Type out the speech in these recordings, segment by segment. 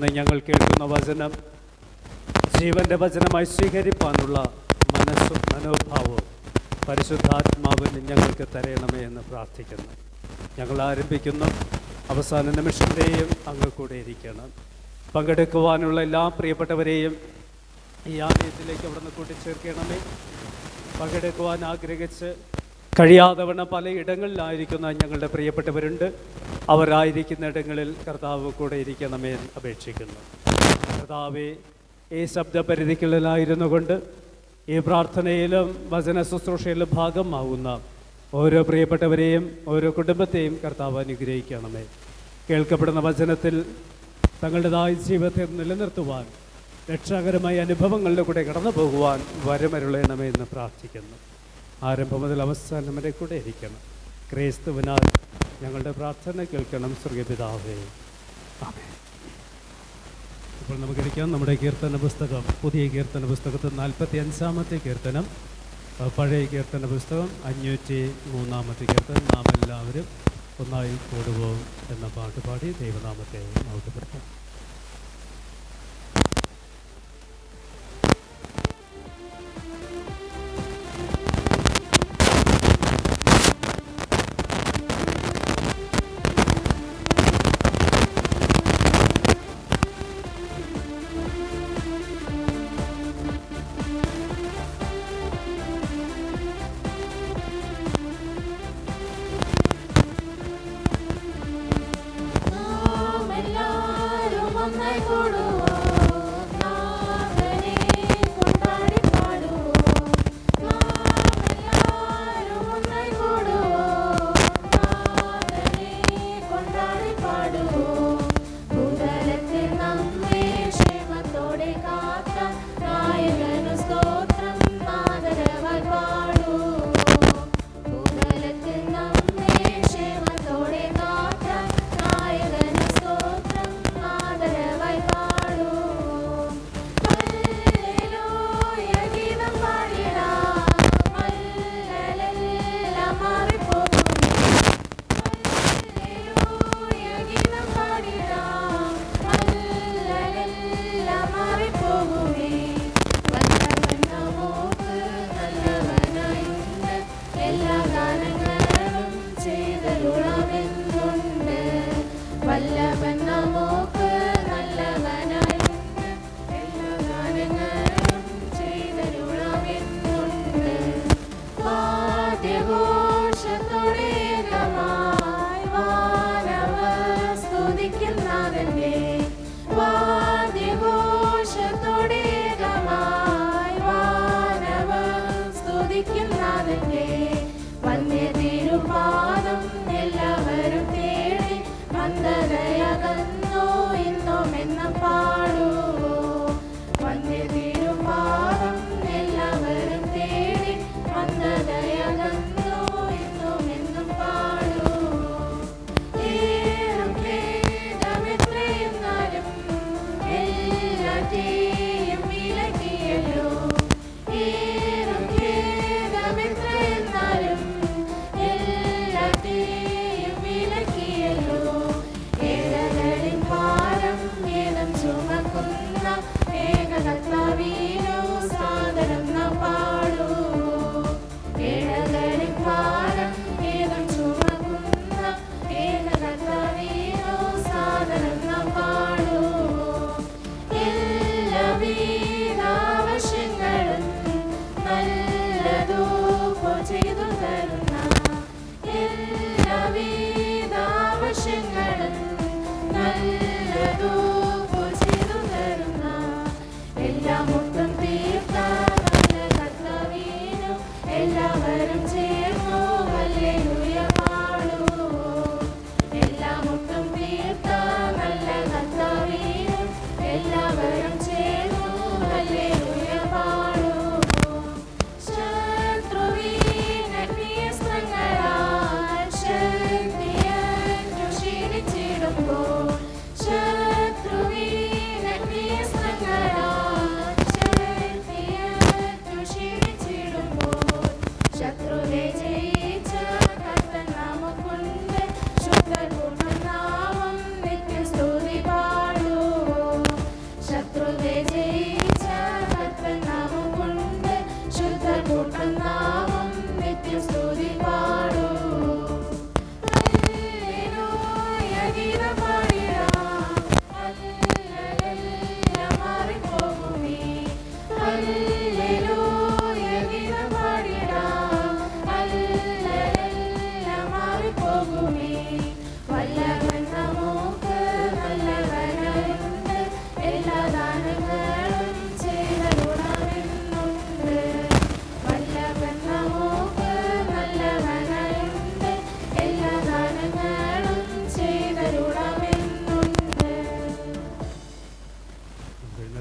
ഞങ്ങൾ കേൾക്കുന്ന വചനം ജീവൻ്റെ വചനമായി സ്വീകരിപ്പാനുള്ള മനസ്സും മനോഭാവവും പരിശുദ്ധാത്മാവിന് ഞങ്ങൾക്ക് തരയണമേ എന്ന് പ്രാർത്ഥിക്കുന്നു. ഞങ്ങൾ ആരംഭിക്കുന്ന അവസാന നിമിഷത്തെയും അങ്ങ് കൂടെ ഇരിക്കണം. പങ്കെടുക്കുവാനുള്ള എല്ലാ പ്രിയപ്പെട്ടവരെയും ഈ ആലയത്തിലേക്ക് അവിടെ നിന്ന് കൂട്ടിച്ചേർക്കണമേ. പങ്കെടുക്കുവാൻ ആഗ്രഹിച്ച് കഴിയാതവണ്ണം പലയിടങ്ങളിലായിരിക്കുന്ന ഞങ്ങളുടെ പ്രിയപ്പെട്ടവരുണ്ട്. അവരായിരിക്കുന്ന ഇടങ്ങളിൽ കർത്താവ് കൂടെ ഇരിക്കണമേ എന്ന് അപേക്ഷിക്കുന്നു. കർത്താവെ, ഈ ശബ്ദപരിധികളിലായിരുന്നു കൊണ്ട് ഈ പ്രാർത്ഥനയിലും വചന ശുശ്രൂഷയിലും ഭാഗമാകുന്ന ഓരോ പ്രിയപ്പെട്ടവരെയും ഓരോ കുടുംബത്തെയും കർത്താവ് അനുഗ്രഹിക്കണമേ. കേൾക്കപ്പെടുന്ന വചനത്തിൽ തങ്ങളുടേതായ ജീവിതത്തെ നിലനിർത്തുവാൻ രക്ഷാകരമായ അനുഭവങ്ങളുടെ കൂടെ കടന്നു പോകുവാൻ വരമരുളയണമേ എന്ന് പ്രാർത്ഥിക്കുന്നു. ആരംഭം മുതൽ അവസാനം വരെ കൂടെ ഇരിക്കണം. ക്രിസ്തുവിനാൽ ഞങ്ങളുടെ പ്രാർത്ഥന കേൾക്കണം സ്വർഗ്ഗപിതാവേ. ആമേൻ. ഇപ്പോൾ നമുക്കിരിക്കാം. നമ്മുടെ കീർത്തന പുസ്തകം, പുതിയ കീർത്തന പുസ്തകത്തിൽ 45-ാമത്തെ കീർത്തനം, പഴയ കീർത്തന പുസ്തകം 503-ാമത്തെ കീർത്തനം. നാം എല്ലാവരും ഒന്നായി കൂടുപോകും എന്ന പാട്ട് പാടി ദൈവനാമത്തെ മഹത്വപ്പെടുത്താം. പാടും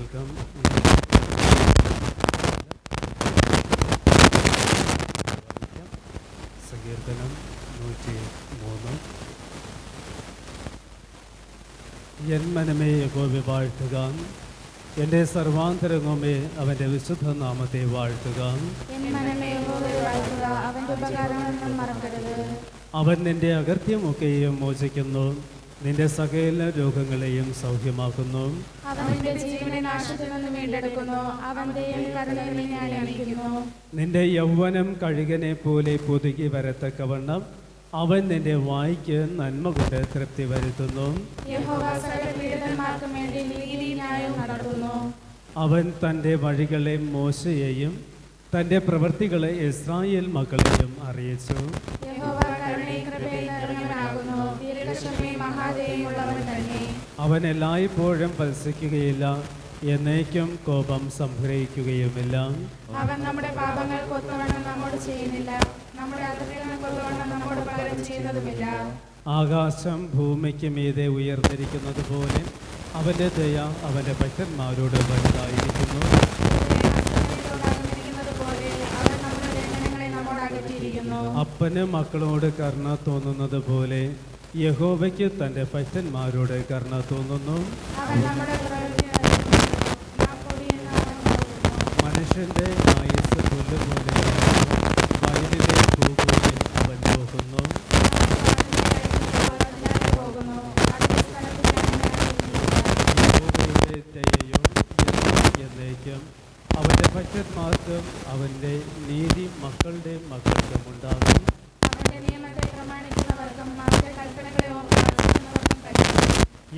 കേൾക്കാം. സങ്കീർത്തനം 103. എൻ മനമേ യഹോവയെ വാഴ്ത്തുക, എൻ്റെ സർവാന്തരംഗമേ അവൻ്റെ വിശുദ്ധ നാമത്തെ വാഴ്ത്തുക. അവൻ നിന്റെ അകർത്യമൊക്കെയും മോചിക്കുന്നു, നിന്റെ സകല രോഗങ്ങളെയും സൗഖ്യമാക്കുന്നു. നിന്റെ യൗവനം കഴുകനെ പോലെ പുതുക്കി വരത്തക്കവണ്ണം അവൻ നിന്റെ വായ്ക്ക് നന്മ കൊണ്ട് തൃപ്തി വരുത്തുന്നു. അവൻ തൻ്റെ വഴികളെ മോശയെയും തൻ്റെ പ്രവൃത്തികളെ ഇസ്രായേൽ മക്കളെയും അറിയിച്ചു. അവൻ എല്ലായ്പ്പോഴും വത്സിക്കുകയില്ല, എന്നേക്കും കോപം സംഭരിക്കുകയുമില്ല. അവൻ നമ്മുടെ പാപങ്ങൾക്ക് ഒത്തവണ്ണം നമ്മോട് ചെയ്യുന്നില്ല, നമ്മുടെ അതിക്രമങ്ങൾക്ക് ഒത്തവണ്ണം നമ്മോട് പകരം ചെയ്യുന്നതുമില്ല. ആകാശം ഭൂമിക്ക് മീതെ ഉയർന്നിരിക്കുന്നത് പോലെ അവൻ്റെ ദയ അവൻ്റെ ഭക്തന്മാരോട് വലുതായിരിക്കുന്നു. അപ്പന് മക്കളോട് കരുണ തോന്നുന്നത് പോലെ യഹോവയ്ക്ക് തൻ്റെ ഭക്തന്മാരോട് കരുണ തോന്നുന്നു. മനുഷ്യൻ്റെ ആയുസ് പുല്ലുപോലെ വയലിലെ പൂ പോലെ അവൻ പോകുന്നു. യഹോവയുടെ ദയയും എന്നേക്കും അവൻ്റെ ഭക്തന്മാർക്കും അവൻ്റെ നീതി മക്കളുടെ മക്കൾക്കും ഉണ്ടാകും.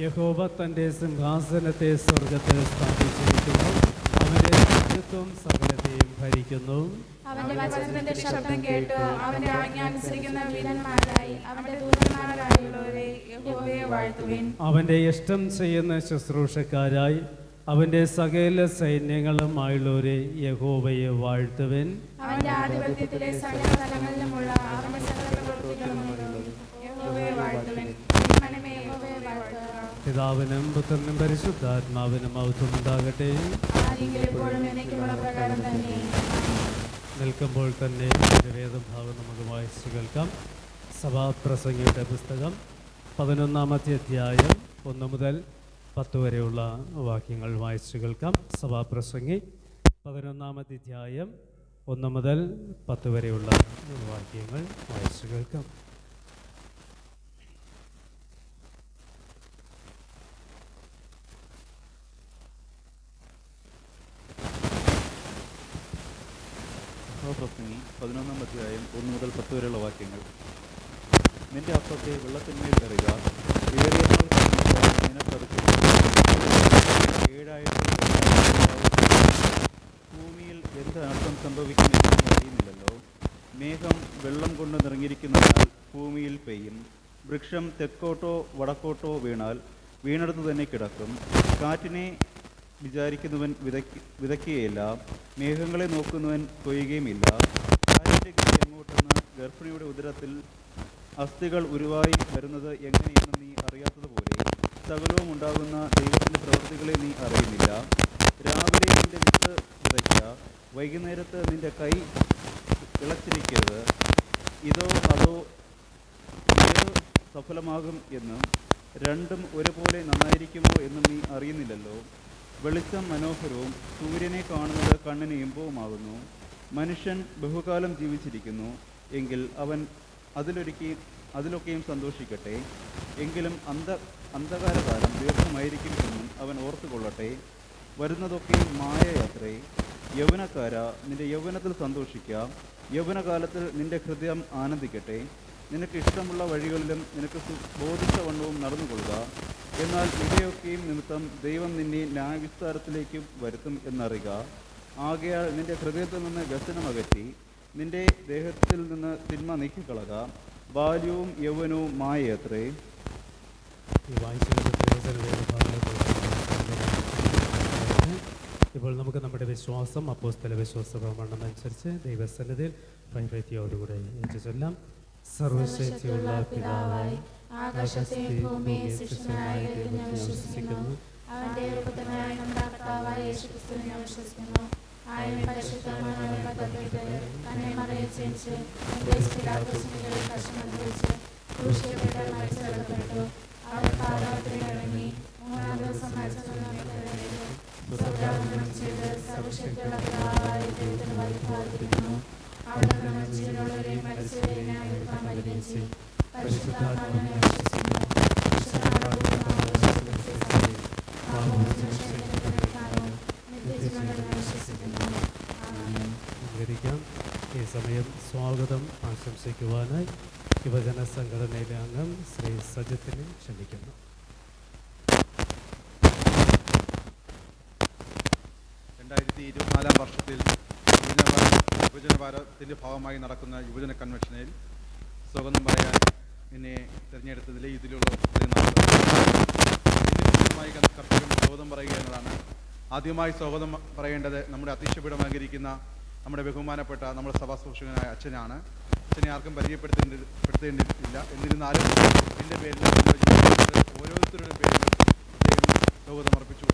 യഹോവ തൻ്റെ സിംഹാസനത്തെ സ്വർഗത്തിൽ സ്ഥാപിച്ചിരിക്കുന്നു, അവൻ്റെ രാജ്യത്വം സകലത്തെയും ഭരിക്കുന്നു. അവന്റെ വചനത്തിന്റെ ശബ്ദം കേട്ട് അവന്റെ ആജ്ഞാനുസരിക്കുന്ന വീരന്മാരായി അവന്റെ ദൂതന്മാരായുള്ളവരെ യഹോവയെ വാഴ്ത്തുവിൻ. അവന്റെ ഇഷ്ടം ചെയ്യുന്ന ശുശ്രൂഷക്കാരായി അവന്റെ സകല സൈന്യങ്ങളുമായുള്ളവരെ യഹോവയെ വാഴ്ത്തുവിൻ. അവന്റെ ആധിപത്യത്തിലെ സകല തലങ്ങളിലുമുള്ള അവന്റെ സകല പ്രവൃത്തികളും യഹോവയെ വാഴ്ത്തുവിൻ. പിതാവിനും പുത്രനും പരിശുദ്ധാത്മാവിനും മഹത്വം ഉണ്ടാകട്ടെ. നിൽക്കുമ്പോൾ തന്നെ വേദഭാഗം നമുക്ക് വായിച്ചു കേൾക്കാം. സഭാപ്രസംഗിയുടെ പുസ്തകം 11-ാമത്തെ അധ്യായം 1 മുതൽ 10 വരെയുള്ള വാക്യങ്ങൾ വായിച്ചു കേൾക്കാം. സഭാപ്രസംഗി 11-ാമത്തെ അധ്യായം 1 മുതൽ 10 വരെയുള്ള വാക്യങ്ങൾ വായിച്ചു കേൾക്കാം. പ്രസംഗി 11-ാം അധ്യായം 1 മുതൽ 10 വരെയുള്ള വാക്യങ്ങൾ. നിന്റെ അപ്പത്തെ വെള്ളത്തിന്മേൽ എറിയുക, ഏറിയ നാൾ നിനക്കറുക്കും. 7 ഭൂമിയിൽ എന്ത് അനർത്ഥം സംഭവിക്കുമെന്ന് അറിയുന്നില്ലല്ലോ. മേഘം വെള്ളം കൊണ്ട് നിറഞ്ഞിരിക്കുന്നതിനാൽ ഭൂമിയിൽ പെയ്യും. വൃക്ഷം തെക്കോട്ടോ വടക്കോട്ടോ വീണാൽ വീണടുത്ത് തന്നെ കിടക്കും. കാറ്റിനെ വിചാരിക്കുന്നവൻ വിതയ്ക്കുകയില്ല, മേഘങ്ങളെ നോക്കുന്നവൻ കൊയ്യുകയുമില്ല. കാറ്റിൻ്റെ ഗതി എങ്ങോട്ടെന്ന് ഗർഭിണിയുടെ ഉദരത്തിൽ അസ്ഥികൾ ഉരുവായി വരുന്നത് എങ്ങനെയെന്ന് നീ അറിയാത്തതുപോലെ സകലവും ഉണ്ടാകുന്ന ദൈവത്തിൻ്റെ പ്രവൃത്തികളെ നീ അറിയുന്നില്ല. രാവിലെ നിന്റെ വിത്ത് വിതയ്ക്ക, വൈകുന്നേരത്ത് നിന്റെ കൈ ഇളച്ചിരിക്കരുത്. ഇതോ അതോ ഏത് സഫലമാകും എന്നും രണ്ടും ഒരുപോലെ നന്നായിരിക്കുമോ എന്നും നീ അറിയുന്നില്ലല്ലോ. വെളിച്ചം മനോഹരവും സൂര്യനെ കാണുന്നത് കണ്ണിന് ഇമ്പവുമാകുന്നു. മനുഷ്യൻ ബഹുകാലം ജീവിച്ചിരിക്കുന്നു എങ്കിൽ അവൻ അതിലൊക്കെയും സന്തോഷിക്കട്ടെ. എങ്കിലും അന്ധകാരകാലം ദീർഘമായിരിക്കും എന്നും അവൻ ഓർത്തുകൊള്ളട്ടെ. വരുന്നതൊക്കെയും മായയാത്രേ. യൗവനക്കാര, നിന്റെ യൗവനത്തിൽ സന്തോഷിക്കുക, യൗവനകാലത്തിൽ നിന്റെ ഹൃദയം ആനന്ദിക്കട്ടെ. നിനക്ക് ഇഷ്ടമുള്ള വഴികളിലും നിനക്ക് ബോധിച്ച വണ്ണവും നടന്നുകൊള്ളുക. എന്നാൽ ഇവയൊക്കെയും നിമിത്തം ദൈവം നിന്നെ ന്യായവിസ്താരത്തിലേക്ക് വരുത്തും എന്നറിയുക. ആകയാൽ നിന്റെ ഹൃദയത്തിൽ നിന്ന് വ്യസനമകറ്റി നിന്റെ ദേഹത്തിൽ നിന്ന് തിന്മ നീക്കിക്കളക. ബാല്യവും യൗവനവും മായയത്രേ. ഇപ്പോൾ നമുക്ക് നമ്മുടെ വിശ്വാസം അപ്പോസ്തല വിശ്വാസ പ്രമാണം അനുസരിച്ച് ദൈവസന്നിധിയിൽ ഭയഭക്തിയോടുകൂടെ ചൊല്ലാം. സർവശക്തിയുള്ള പിതാവായി ആകാശത്തെയും ഭൂമിയെയും സൃഷ്ടിച്ചവനായ ദൈവത്തിൽ വിശ്വസിക്കുന്നു. അവന്റെ പുത്രനായ നമ്മുടെ കർത്താവായ യേശുക്രിസ്തുവിനെ ഞാൻ വിശ്വസിക്കുന്നു. ആയവൻ പരിശുദ്ധാത്മാവിനാൽ ബന്ധപ്പെട്ട് തന്നെ മറിയിൽ ജനിച്ച് പിലാത്തോസിന്റെ കഷ്ടം അനുഭവിച്ച് ക്രൂശിക്കപ്പെട്ട് മരിച്ചടക്കപ്പെട്ടു. അവൻ പാതാളത്തിൽ ഇറങ്ങി 3-ാം ദിവസം മരിച്ചെഴുന്നേറ്റ് സ്വർഗ്ഗാരോഹണം ചെയ്ത് സർവശക്തിയുള്ള പിതാവായ ദൈവത്തിന് വലത്തുഭാഗത്തിരിക്കുന്നു. അവിടെ നിന്ന് ജീവനുള്ളവരെയും മരിച്ചവരെയും ന്യായവിധിക്കാൻ വരികയും ചെയ്യും. പരിശുദ്ധാത്മാവിനെ ഞാൻ വിശ്വസിക്കുന്നു. ഈ സമയം സ്വാഗതം ആശംസിക്കുവാനായി യുവജന സംഘടനയിലെ അംഗം ശ്രീ സജിത്തിനെ ക്ഷണിക്കുന്നു. വർഷത്തിൽ യുവജന ഭാരതത്തിൻ്റെ ഭാഗമായി നടക്കുന്ന യുവജന കൺവെൻഷനിൽ സ്വാഗതം പറയാൻ എന്നെ തിരഞ്ഞെടുത്തതിൽ ഇതിലുള്ള കർത്തവ്യം സ്വാഗതം പറയുക എന്നതാണ്. ആദ്യമായി സ്വാഗതം പറയേണ്ടത് നമ്മുടെ അധ്യക്ഷപീഠമായിരിക്കുന്ന നമ്മുടെ ബഹുമാനപ്പെട്ട നമ്മുടെ സഭാസൂക്ഷകനായ അച്ഛനാണ്. അച്ഛനെ ആർക്കും പരിചയപ്പെടുത്തേണ്ടതില്ല. എന്നിരുന്നാലും എൻ്റെ പേരിൽ ഓരോരുത്തരുടെയും പേരിലും സ്വാഗതം അർപ്പിച്ചു.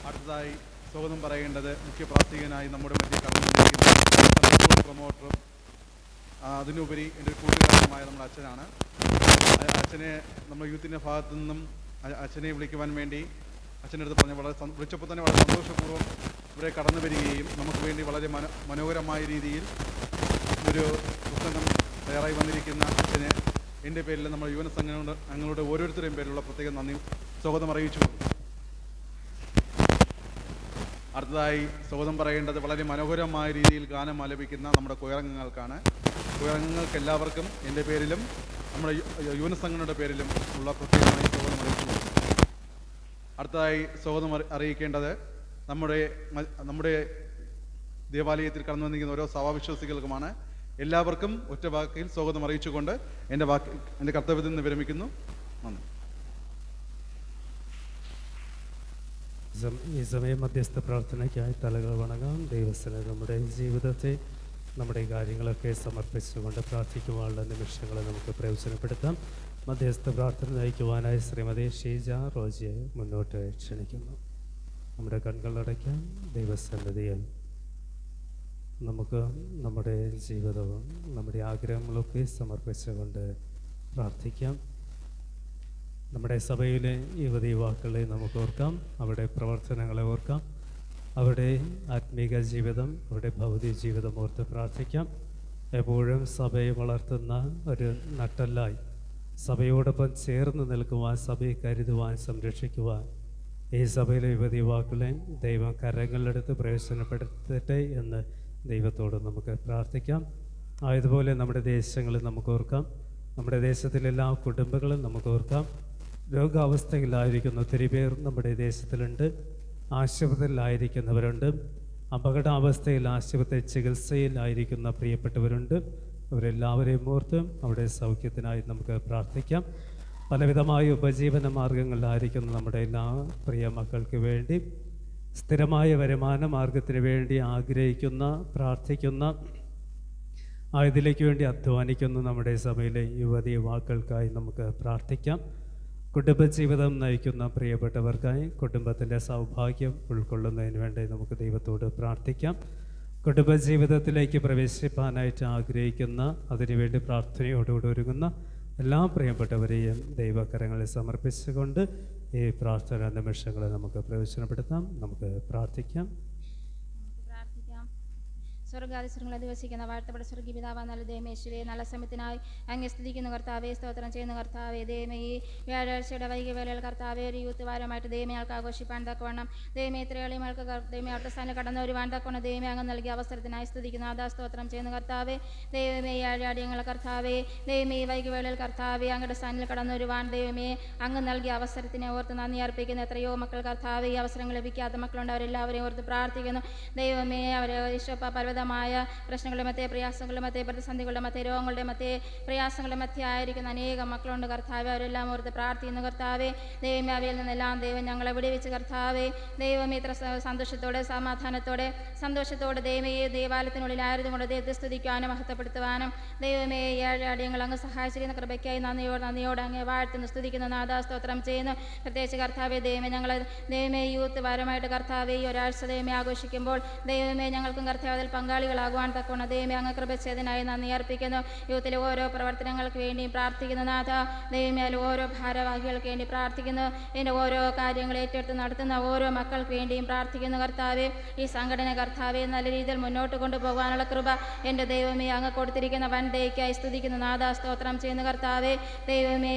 അടുത്തതായി സ്വാഗതം പറയേണ്ടത് മുഖ്യ പ്രാർത്ഥികനായി നമ്മുടെ മധ്യ കടന്നിരിക്കുന്ന പ്രൊമോട്ടറും അതിനുപരി എൻ്റെ കൂട്ടുകാരനുമായ നമ്മുടെ അച്ഛനാണ്. അച്ഛനെ നമ്മുടെ യൂത്തിൻ്റെ ഭാഗത്തു നിന്നും അച്ഛനെ വിളിക്കുവാൻ വേണ്ടി അച്ഛൻ്റെ അടുത്ത് പറഞ്ഞ് വിളിച്ചപ്പോൾ തന്നെ വളരെ സന്തോഷപൂർവ്വം ഇവിടെ കടന്നു വരികയും നമുക്ക് വേണ്ടി വളരെ മനോഹരമായ രീതിയിൽ ഒരു പുസ്തകം തയ്യാറായി വന്നിരിക്കുന്ന അച്ഛന് എൻ്റെ പേരിൽ നമ്മുടെ യുവന അംഗങ്ങളുടെ ഓരോരുത്തരുടെയും പേരിലുള്ള പ്രത്യേക നന്ദി സ്വാഗതം അറിയിച്ചു. അടുത്തതായി സ്വാഗതം പറയേണ്ടത് വളരെ മനോഹരമായ രീതിയിൽ ഗാനം ആലപിക്കുന്ന നമ്മുടെ കൊയറംഗങ്ങൾക്കാണ്. കൊയറംഗങ്ങൾക്ക് എല്ലാവർക്കും എൻ്റെ പേരിലും നമ്മുടെ യുവന സംഘടനയുടെ പേരിലും ഉള്ള പ്രത്യേകമായി സ്വാഗതം അറിയിച്ചു. അടുത്തതായി സ്വാഗതം അറിയിക്കേണ്ടത് നമ്മുടെ ദേവാലയത്തിൽ കടന്നു വന്നിരിക്കുന്ന ഓരോ സഭാവിശ്വാസികൾക്കുമാണ്. എല്ലാവർക്കും ഒറ്റ വാക്കിൽ സ്വാഗതം അറിയിച്ചുകൊണ്ട് എൻ്റെ കർത്തവ്യത്തിൽ നിന്ന് വിരമിക്കുന്നു. നന്ദി. ഈ സമയം മധ്യസ്ഥ പ്രാർത്ഥനയ്ക്കായി തലകൾ വണങ്ങാം. ദൈവസ്ഥന നമ്മുടെ ജീവിതത്തെ നമ്മുടെ കാര്യങ്ങളൊക്കെ സമർപ്പിച്ചുകൊണ്ട് പ്രാർത്ഥിക്കുവാനുള്ള നിമിഷങ്ങളെ നമുക്ക് പ്രയോജനപ്പെടുത്താം. മധ്യസ്ഥ പ്രാർത്ഥന നയിക്കുവാനായി ശ്രീമതി ഷീജ റോജിയെ മുന്നോട്ട് ക്ഷണിക്കുന്നു. നമ്മുടെ കണ്ണുകളടയ്ക്കാം. ദൈവസന്നിധിയിൽ നമുക്ക് നമ്മുടെ ജീവിതവും നമ്മുടെ ആഗ്രഹങ്ങളൊക്കെ സമർപ്പിച്ചുകൊണ്ട് പ്രാർത്ഥിക്കാം. നമ്മുടെ സഭയിലെ യുവതി യുവാക്കളെ നമുക്ക് ഓർക്കാം, അവരുടെ പ്രവർത്തനങ്ങളെ ഓർക്കാം, അവരുടെ ആത്മീക ജീവിതം, അവരുടെ ഭൗതിക ജീവിതം ഓർത്ത് പ്രാർത്ഥിക്കാം. എപ്പോഴും സഭയെ വളർത്തുന്ന ഒരു നട്ടെല്ലായി സഭയോടൊപ്പം ചേർന്ന് നിൽക്കുവാൻ, സഭയെ കരുതുവാൻ, സംരക്ഷിക്കുവാൻ ഈ സഭയിലെ യുവതി യുവാക്കളെ ദൈവം കരങ്ങളിലെടുത്ത് പ്രയോജനപ്പെടുത്തട്ടെ എന്ന് ദൈവത്തോട് നമുക്ക് പ്രാർത്ഥിക്കാം. ആയതുപോലെ നമ്മുടെ ദേശങ്ങളിൽ നമുക്ക് ഓർക്കാം, നമ്മുടെ ദേശത്തിലെ എല്ലാ കുടുംബങ്ങളും നമുക്ക് ഓർക്കാം. രോഗാവസ്ഥയിലായിരിക്കുന്ന ഒത്തിരി പേർ നമ്മുടെ ദേശത്തിലുണ്ട്. ആശുപത്രിയിലായിരിക്കുന്നവരുണ്ട്. അപകടാവസ്ഥയിൽ ആശുപത്രി ചികിത്സയിലായിരിക്കുന്ന പ്രിയപ്പെട്ടവരുണ്ട്. അവരെല്ലാവരെയും ഓർത്ത് അവിടെ സൗഖ്യത്തിനായി നമുക്ക് പ്രാർത്ഥിക്കാം. പലവിധമായ ഉപജീവന മാർഗങ്ങളിലായിരിക്കുന്ന നമ്മുടെ എല്ലാ പ്രിയ മക്കൾക്ക് വേണ്ടി, സ്ഥിരമായ വരുമാന മാർഗത്തിന് വേണ്ടി ആഗ്രഹിക്കുന്ന, പ്രാർത്ഥിക്കുന്ന, ഇതിലേക്ക് വേണ്ടി അധ്വാനിക്കുന്ന നമ്മുടെ സഭയിലെ യുവതി യുവാക്കൾക്കായി നമുക്ക് പ്രാർത്ഥിക്കാം. കുടുംബജീവിതം നയിക്കുന്ന പ്രിയപ്പെട്ടവർക്കായി കുടുംബത്തിൻ്റെ സൗഭാഗ്യം ഉൾക്കൊള്ളുന്നതിന് വേണ്ടി നമുക്ക് ദൈവത്തോട് പ്രാർത്ഥിക്കാം. കുടുംബജീവിതത്തിലേക്ക് പ്രവേശിപ്പാനായിട്ട് ആഗ്രഹിക്കുന്ന, അതിനുവേണ്ടി പ്രാർത്ഥനയോടുകൂടി ഒരുങ്ങുന്ന എല്ലാ പ്രിയപ്പെട്ടവരെയും ദൈവകരങ്ങളിൽ സമർപ്പിച്ചുകൊണ്ട് ഈ പ്രാർത്ഥനാ നിമിഷങ്ങളെ നമുക്ക് പ്രയോജനപ്പെടുത്താം. നമുക്ക് പ്രാർത്ഥിക്കാം. സ്വർഗാതിസ്വരങ്ങൾ അധിവസിക്കുന്ന വാഴ്ത്തപ്പെട്ട സ്വർഗീയ പിതാവായ നല്ല ദൈവമേശ്വരേ, നല്ല സമയത്തിനായി അങ്ങ് സ്തുതിക്കുന്ന കർത്താവേ, സ്തോത്രം ചെയ്യുന്ന കർത്താവേ, ദൈവമേ ഈ വ്യാഴാഴ്ചയുടെ വൈകിയ വേളയിൽ കർത്താവേ ഒരു യൂത്ത് വാരമായിട്ട് ദൈവമേ ആൾക്ക് ആഘോഷിപ്പാൻ തക്കവണ്ണം, ദൈവമേ ഇത്രയും ആൾക്ക് ദൈവമേ അടുത്ത സ്ഥാനം കടന്നു വരുവാൻ തക്കവണ്ണം ദൈവമേ അങ്ങ് നൽകിയ അവസരത്തിനായി സ്തുതിക്കുന്ന ആദാ സ്തോത്രം ചെയ്യുന്ന കർത്താവേ, ദൈവമേ ഈ ആഴ്ചാടിയങ്ങളെ കർത്താവേ, ദൈവമേ ഈ വൈകിയ വേളയിൽ കർത്താവേ അങ്ങയുടെ സ്ഥാനിൽ കടന്നു വരുവാൻ ദൈവമേ അങ്ങ് നൽകിയ അവസരത്തിനെ ഓർത്ത് നന്ദി അർപ്പിക്കുന്ന എത്രയോ മക്കൾ കർത്താവേ ഈ അവസരങ്ങൾ ലഭിക്കാത്ത മക്കളുണ്ട്. അവരെല്ലാവരെയും ഓർത്ത് പ്രാർത്ഥിക്കുന്നു. ദൈവമേ അവരെ ഈശോപ്പ പർവ്വത പലവിധമായ പ്രശ്നങ്ങളുടെ മധ്യേ, പ്രയാസങ്ങളുടെ മധ്യേ, പ്രതിസന്ധികളുടെ മധ്യേ, രോഗങ്ങളുടെ മധ്യേ, പ്രയാസങ്ങളുടെ മധ്യേ ആയിരിക്കുന്ന അനേകം മക്കളുണ്ട് കർത്താവെ. അവരെല്ലാം ഓർത്ത് പ്രാർത്ഥിക്കുന്നു കർത്താവെ. ദൈവമേ, അവയിൽ നിന്നെല്ലാം ദൈവം ഞങ്ങളെ വിടുവിച്ച് കർത്താവെ. ദൈവമേ, ഇത്ര സന്തോഷത്തോടെ സമാധാനത്തോടെ സന്തോഷത്തോടെ ദൈവമേ ദേവാലയത്തിനുള്ളിലായിരുന്നു കൊണ്ട് ദൈവത്തെ സ്തുതിക്കാനും മഹത്വപ്പെടുത്തുവാനും ദൈവമേ അടിയങ്ങൾ അങ്ങ് സഹായിച്ചിരുന്ന കൃപയ്ക്കായി നന്ദിയോട് അങ്ങ് വാഴ്ത്തുന്നു, സ്തുതിക്കുന്നു, നാദാസ്തോത്രം ചെയ്യുന്നു. പ്രത്യേകിച്ച് കർത്താവെ ദൈവമേ, ഞങ്ങൾ ദൈവമേ യൂത്ത് വാരമായിട്ട് കർത്താവെ ഈ ഒരാഴ്ച ദൈവമേ ആഘോഷിക്കുമ്പോൾ ദൈവമേ ഞങ്ങൾക്കും കർത്താവ് അതിൽ പങ്കാളികളാകുവാൻ തക്കവണ്ണം ദൈവമേ അങ്ങ് കൃപ ചെയ്തതിനായി നന്ദി അർപ്പിക്കുന്നു. യൂത്തിലെ ഓരോ പ്രവർത്തനങ്ങൾക്ക് വേണ്ടിയും പ്രാർത്ഥിക്കുന്നു നാഥ. ദൈവമേ അതിൽ ഓരോ ഭാരവാഹികൾക്ക് വേണ്ടി പ്രാർത്ഥിക്കുന്നു. എൻ്റെ ഓരോ കാര്യങ്ങൾ ഏറ്റെടുത്ത് നടത്തുന്ന ഓരോ മക്കൾക്ക് വേണ്ടിയും പ്രാർത്ഥിക്കുന്നു കർത്താവെ. ഈ സംഘടന കർത്താവെ നല്ല രീതിയിൽ മുന്നോട്ട് കൊണ്ടുപോകാനുള്ള കൃപ എൻ്റെ ദൈവമേ അങ്ങ് കൊടുത്തിരിക്കുന്ന വൻ ഡേക്കായി സ്തുതിക്കുന്നു നാഥ, സ്തോത്രം ചെയ്യുന്നു കർത്താവെ. ദൈവമേ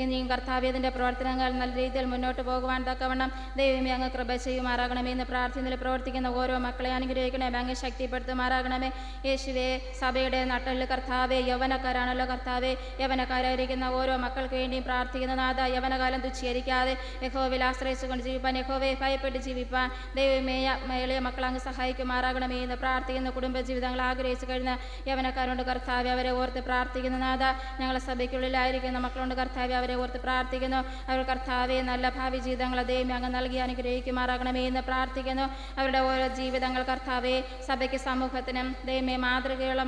ഇനിയും കർത്താവെ ഇതിൻ്റെ പ്രവർത്തനങ്ങൾ നല്ല രീതിയിൽ മുന്നോട്ട് പോകുവാൻ തക്കവണ്ണം ദൈവമേ അങ്ങ് കൃപ ചെയ്യുമാറാകണമേ എന്ന് പ്രാർത്ഥനയിൽ പ്രവർത്തിക്കുന്ന ഓരോ മക്കളെ അനുഗ്രഹിക്കണമേ, അങ്ങ് ശക്തിപ്പെടുത്തുമാറാകണമേ. യേശുവേ, സഭയുടെ നട്ടലിൽ കർത്താവെ യൗവനക്കാരാണല്ലോ കർത്താവെ. യൗവനക്കാരായിരിക്കുന്ന ഓരോ മക്കൾക്ക് വേണ്ടിയും പ്രാർത്ഥിക്കുന്ന നാഥ. യൗവനകാലം തുച്ഛീകരിക്കാതെ യഹോവയിൽ ആശ്രയിച്ചുകൊണ്ട് ജീവിപ്പാൻ, യഹോവയെ ഭയപ്പെട്ട് ജീവിപ്പാൻ ദൈവമേ എളിയ മക്കൾ അങ്ങ് സഹായിക്കുമാറാകണമേ എന്ന് പ്രാർത്ഥിക്കുന്ന കുടുംബജീവിതങ്ങൾ ആഗ്രഹിച്ചു കഴിഞ്ഞ യൗവനക്കാരുണ്ട് കർത്താവെ. അവരെ ഓർത്ത് പ്രാർത്ഥിക്കുന്ന നാഥ. ഞങ്ങളെ സഭയ്ക്കുള്ളിലായിരിക്കുന്ന മക്കളുണ്ട് കർത്താവെ. അവരെ ഓർത്ത് പ്രാർത്ഥിക്കുന്നു. അവർ കർത്താവെ നല്ല ഭാവി ജീവിതങ്ങളെ ദൈവമേ അങ്ങ് നൽകി അനുഗ്രഹിക്കുമാറാകണമേ എന്ന് പ്രാർത്ഥിക്കുന്നു. അവരുടെ ഓരോ ജീവിതങ്ങൾ കർത്താവെ സഭയ്ക്ക് സമൂഹത്തിനും ദൈവമേ മാതൃകയുള്ള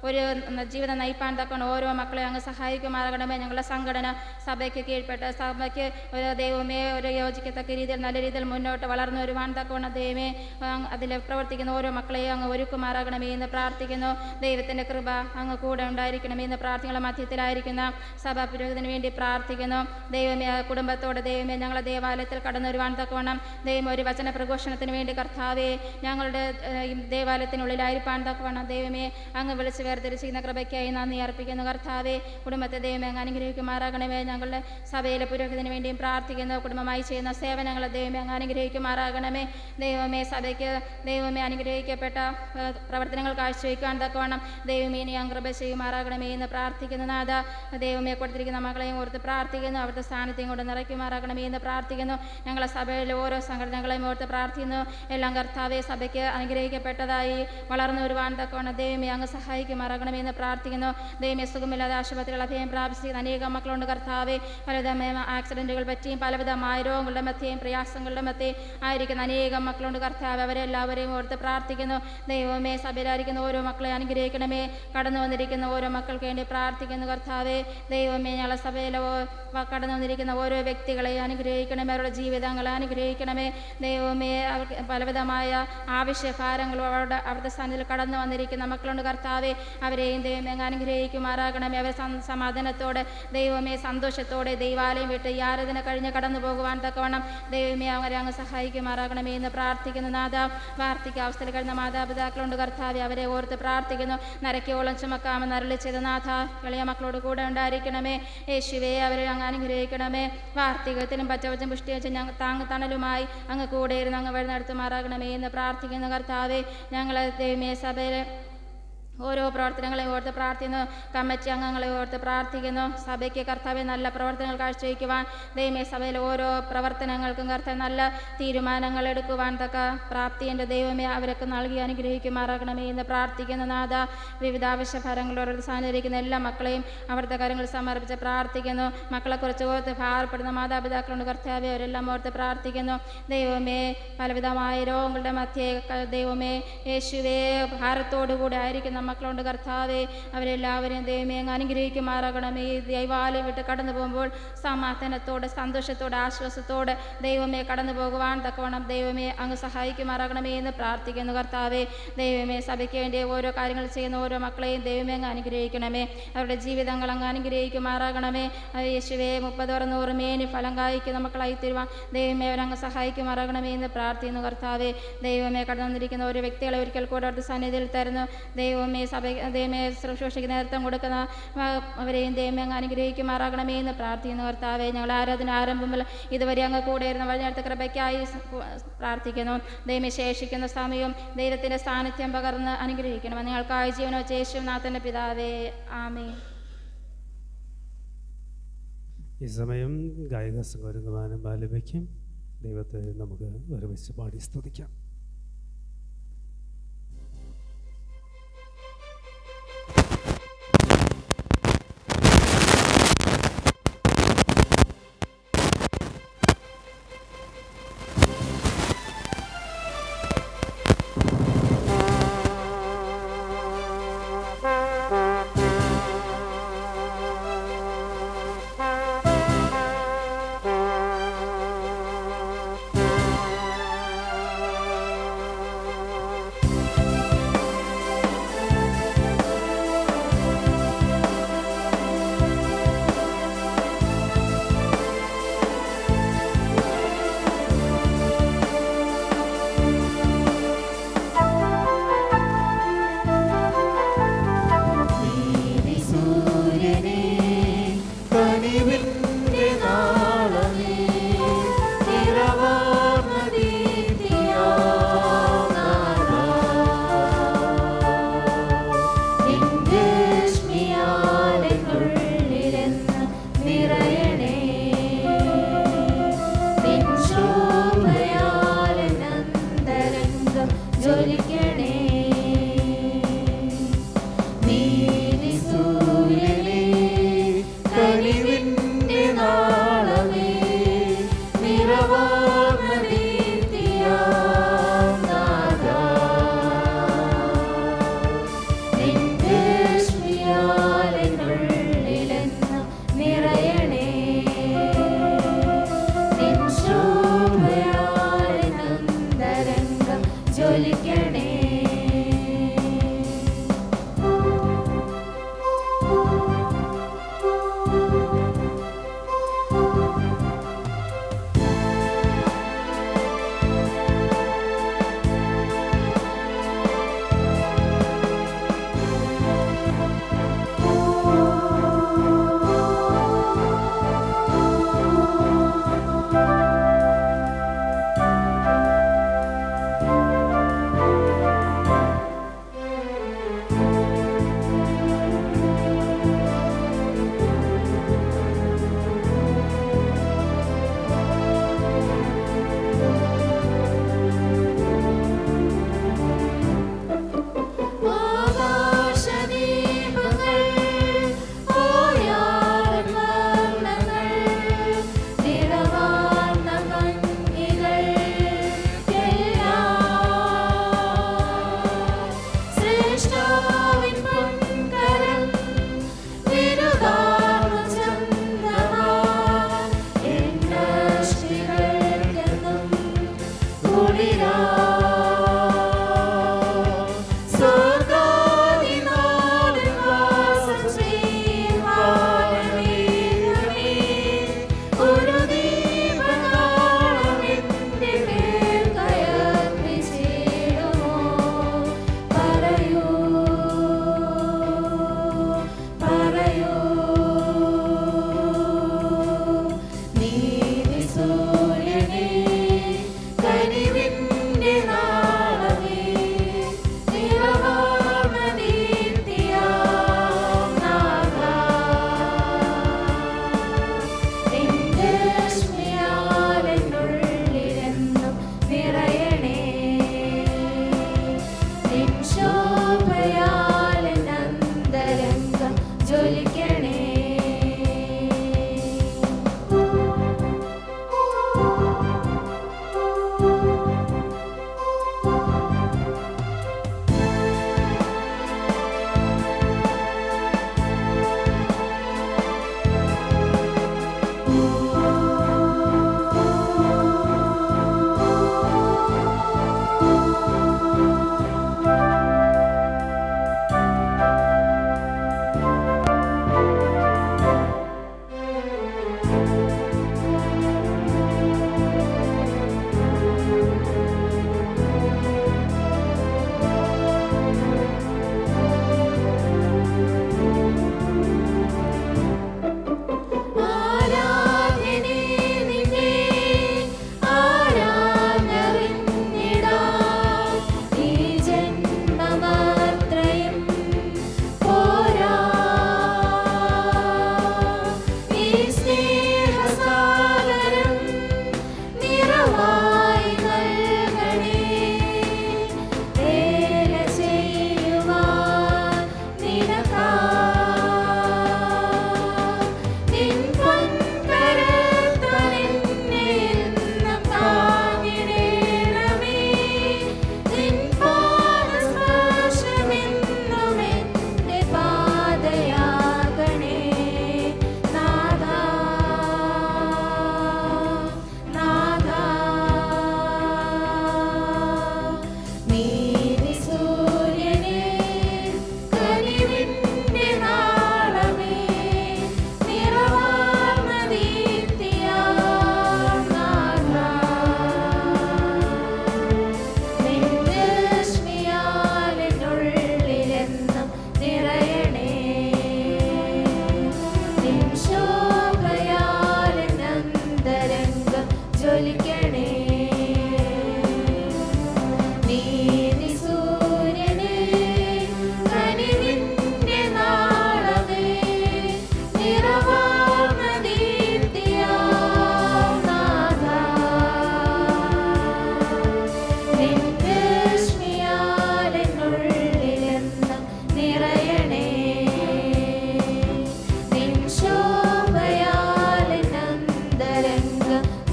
ഒരു ജീവിതം നയിപ്പാൻ തക്കണം ഓരോ മക്കളെ അങ്ങ് സഹായിക്കുമാറാകണമേ. ഞങ്ങളുടെ സംഘടന സഭയ്ക്ക് കീഴ്പ്പെട്ട സഭയ്ക്ക് ഒരു ദൈവമേ ഒരു യോജിക്കത്തക്ക രീതിയിൽ നല്ല രീതിയിൽ മുന്നോട്ട് വളർന്നു വരുവാൻ തക്കവണ്ണം ദൈവമേ അതിൽ പ്രവർത്തിക്കുന്ന ഓരോ മക്കളെയും അങ്ങ് ഒരുക്കുമാറാകണമേ എന്ന് പ്രാർത്ഥിക്കുന്നു. ദൈവത്തിൻ്റെ കൃപ അങ്ങ് കൂടെ ഉണ്ടായിരിക്കണമേ എന്ന് പ്രാർത്ഥനകളുടെ മധ്യത്തിലായിരിക്കുന്ന സഭാ പുരോഹിതന് വേണ്ടി പ്രാർത്ഥിക്കുന്നു. ദൈവമേ കുടുംബത്തോടെ ദൈവമേ ഞങ്ങളെ ദേവാലയത്തിൽ കടന്നു വരുവാൻ തക്കവണ്ണം ദൈവം ഒരു വചന പ്രഘോഷണത്തിന് വേണ്ടി കർത്താവെ ഞങ്ങളുടെ ദേവാലയത്തിനുള്ളിലായിരിക്കാൻ തക്കവണ്ണം ദൈവമേ അങ്ങ് വിളിച്ച് വേർതിരിച്ചിരിക്കുന്ന കൃപയ്ക്കായി നന്ദി അർപ്പിക്കുന്നു കർത്താവെ. കുടുംബത്തെ ദൈവമേ അങ്ങ് അനുഗ്രഹിക്കുമാറാകണമേ. ഞങ്ങളുടെ സഭയിലെ പുരോഹിതന് വേണ്ടിയും പ്രാർത്ഥിക്കുന്നു. കുടുംബമായി ചെയ്യുന്ന സേവനങ്ങളെ ദൈവമേ അങ്ങ് അനുഗ്രഹിക്കുമാറാകണമേ. ദൈവമേ സഭയ്ക്ക് ദൈവമേ അനുഗ്രഹിക്കപ്പെട്ട പ്രവർത്തനങ്ങൾ കാഴ്ചവെക്കാൻ തക്കവണ്ണം ദൈവമേ ഇനി അങ്ങ് കൃപ ചെയ്യുമാറാകണമേ എന്ന് പ്രാർത്ഥിക്കുന്നു നാഥ. ദൈവമേ കൊടുത്തിരിക്കുന്ന മക്കളെയും ഓർത്ത് പ്രാർത്ഥിക്കുന്നു. അവിടുത്തെ സ്ഥാനത്തെയും കൊണ്ട് നിറയ്ക്കുമാറാകണമേ എന്ന് പ്രാർത്ഥിക്കുന്നു. ഞങ്ങളെ സഭയിലെ ഓരോ സംഘടനകളെയും ഓർത്ത് പ്രാർത്ഥിക്കുന്നു. എല്ലാം കർത്താവെ സഭയ്ക്ക് അനുഗ്രഹിക്കപ്പെട്ടതായി വളർന്നു വരുവാൻ തക്കവണ്ണം ദൈവമേ അങ്ങ് സഹായിക്കുമാറാകണമേ എന്ന് പ്രാർത്ഥിക്കുന്നു. ദൈവമേ സുഖമില്ലാതെ ആശുപത്രികൾ അഭയം പ്രാപിച്ചിരിക്കുന്ന അനേകം മക്കളുണ്ട് കർത്താവെ. പലവിധമായ ആക്സിഡൻറ്റുകൾ പറ്റിയും പലവിധമായ രോഗങ്ങളുടെ മധ്യയും പ്രയാസങ്ങളുടെ മധ്യയും ആയിരിക്കുന്ന അനേകം മക്കളുണ്ട് കർത്താവ്. അവരെല്ലാവരെയും ഓർത്ത് പ്രാർത്ഥിക്കുന്നു. ദൈവമേ സഭയിലായിരിക്കുന്ന ഓരോ മക്കളെ അനുഗ്രഹിക്കണമേ. കടന്നു വന്നിരിക്കുന്ന ഓരോ മക്കൾക്ക് വേണ്ടി പ്രാർത്ഥിക്കുന്നു കർത്താവെ. ദൈവമേ ഞങ്ങളെ സഭയിലെ കടന്നു വന്നിരിക്കുന്ന ഓരോ വ്യക്തികളെ അനുഗ്രഹിക്കണമേ. അവരുടെ ജീവിതങ്ങളെ അനുഗ്രഹിക്കണമേ. ദൈവമേ അവർക്ക് പലവിധമായ ആവശ്യഭാരങ്ങളും അവിടുത്തെ സന്നിധിയിൽ കടന്നു വന്നിരിക്കുന്ന മക്കളുണ്ട് കർത്താവെ. അവരെയും ദൈവമേ അങ്ങ് അനുഗ്രഹിക്കുമാറാകണമേ. അവർ സമാധാനത്തോടെ ദൈവമേ സന്തോഷത്തോടെ ദൈവാലയം വിട്ട് ഈ ആരാധന കഴിഞ്ഞ് കടന്നു പോകുവാൻ തക്കവണ്ണം ദൈവമേ അവരെ അങ്ങ് സഹായിക്കുമാറാകണമേ എന്ന് പ്രാർത്ഥിക്കുന്നു നാഥ. വാർദ്ധക്യാവസ്ഥയിൽ കഴിഞ്ഞ മാതാപിതാക്കളുണ്ട് കർത്താവെ. അവരെ ഓർത്ത് പ്രാർത്ഥിക്കുന്നു. നരയ്ക്കോളം ചുമക്കാമെന്ന് അരുളി ചെയ്ത നാഥ. എളിയ മക്കളോട് കൂടെ ഉണ്ടായിരിക്കണമേ. യേശുവേ അവരെ അങ്ങ് അനുഗ്രഹിക്കണമേ. വാർദ്ധക്യത്തിലും പച്ചവച്ചും പുഷ്ടിവച്ചും ഞങ്ങൾ താങ്ങ് തണലുമായി അങ്ങ് കൂടെ ഇരുന്ന് അങ്ങ് വഴി നടത്തുമാറാകണമേ എന്ന് പ്രാർത്ഥിക്കുന്നു കർത്താവെ. ഞങ്ങളെ ദൈവമേ സഭയിലെ ഓരോ പ്രവർത്തനങ്ങളെ ഓർത്ത് പ്രാർത്ഥിക്കുന്നു. കമ്മിറ്റി അംഗങ്ങളെ ഓർത്ത് പ്രാർത്ഥിക്കുന്നു. സഭയ്ക്ക് കർത്താവെ നല്ല പ്രവർത്തനങ്ങൾ കാഴ്ചവെക്കുവാൻ ദൈവമേ സഭയിലെ ഓരോ പ്രവർത്തനങ്ങൾക്കും കർത്താവ് നല്ല തീരുമാനങ്ങൾ എടുക്കുവാൻ തക്ക പ്രാപ്തി എൻ്റെ ദൈവമേ അവരൊക്കെ നൽകി അനുഗ്രഹിക്കുമാറാകണമേ എന്ന് പ്രാർത്ഥിക്കുന്നു നാഥ. വിവിധ ആവശ്യഭാരങ്ങളോട് സാന്നിധ്യരിക്കുന്ന എല്ലാ മക്കളെയും അവിടുത്തെ കാര്യങ്ങൾ സമർപ്പിച്ച് പ്രാർത്ഥിക്കുന്നു. മക്കളെക്കുറിച്ച് ഓർത്ത് ഭാരപ്പെടുന്ന മാതാപിതാക്കളുണ്ട് കർത്താവെ. അവരെല്ലാം ഓർത്ത് പ്രാർത്ഥിക്കുന്നു. ദൈവമേ പലവിധമായ രോഗങ്ങളുടെ മധ്യേ ദൈവമേ യേശുവേ ഭാരത്തോടുകൂടി ആയിരിക്കുന്ന മക്കളുണ്ട് കർത്താവെ. അവരെല്ലാവരെയും ദൈവമേ അങ്ങ് അനുഗ്രഹിക്കുമാറാകണമേ. ഈ ദൈവാലയം വിട്ട് കടന്നു പോകുമ്പോൾ സമാധാനത്തോടെ സന്തോഷത്തോടെ ആശ്വാസത്തോടെ ദൈവമേ കടന്നു പോകുവാൻ തക്കവണ്ണം ദൈവമേ അങ്ങ് സഹായിക്കുമാറാകണമേ എന്ന് പ്രാർത്ഥിക്കുന്നു കർത്താവെ. ദൈവമേ സഭയ്ക്ക് വേണ്ടി ഓരോ കാര്യങ്ങൾ ചെയ്യുന്ന ഓരോ മക്കളെയും ദൈവമേ അങ്ങ് അനുഗ്രഹിക്കണമേ. അവരുടെ ജീവിതങ്ങൾ അങ്ങ് അനുഗ്രഹിക്കുമാറാകണമേ. യേശുവേ 30-100 മേനി ഫലം കായ്ക്കുന്ന മക്കളായി തീരുവാൻ ദൈവമേ അവരങ്ങ് സഹായിക്കുമാറാകണമേ എന്ന് പ്രാർത്ഥിക്കുന്നു കർത്താവെ. ദൈവമേ കടന്നു വന്നിരിക്കുന്ന ഓരോ വ്യക്തികളെ ഒരിക്കൽ കൂടെ അടുത്ത സന്നിധിയിൽ തരുന്നു. ദൈവമേ സഭ ദൈവമേ ശുശ്രൂഷയ്ക്ക് നേതൃത്വം കൊടുക്കുന്ന അവരെയും ദൈവമേ അങ്ങ് അനുഗ്രഹിക്കുമാറാകണമേ എന്ന് പ്രാർത്ഥിക്കുന്നു കർത്താവെ. ഞങ്ങൾ ആരാധന ആരംഭം ഇതുവരെ അങ്ങ് കൂടെ ഇരുന്ന വഴിനടത്ത കൃപയ്ക്കായി പ്രാർത്ഥിക്കുന്നു. ദൈവമേ ശേഷിക്കുന്ന സമയവും ദൈവത്തിൻ്റെ സാന്നിധ്യം പകർന്ന് അനുഗ്രഹിക്കണം. നിങ്ങൾക്കായി ജീവനോ യേശുനാഥൻ്റെ പിതാവേ ആമേൻ. ഈ സമയം ഗായിക സംഘം ആലപിക്കും. ദൈവത്തെ നമുക്ക് ഒരുമിച്ച് പാടി സ്തുതിക്കാം.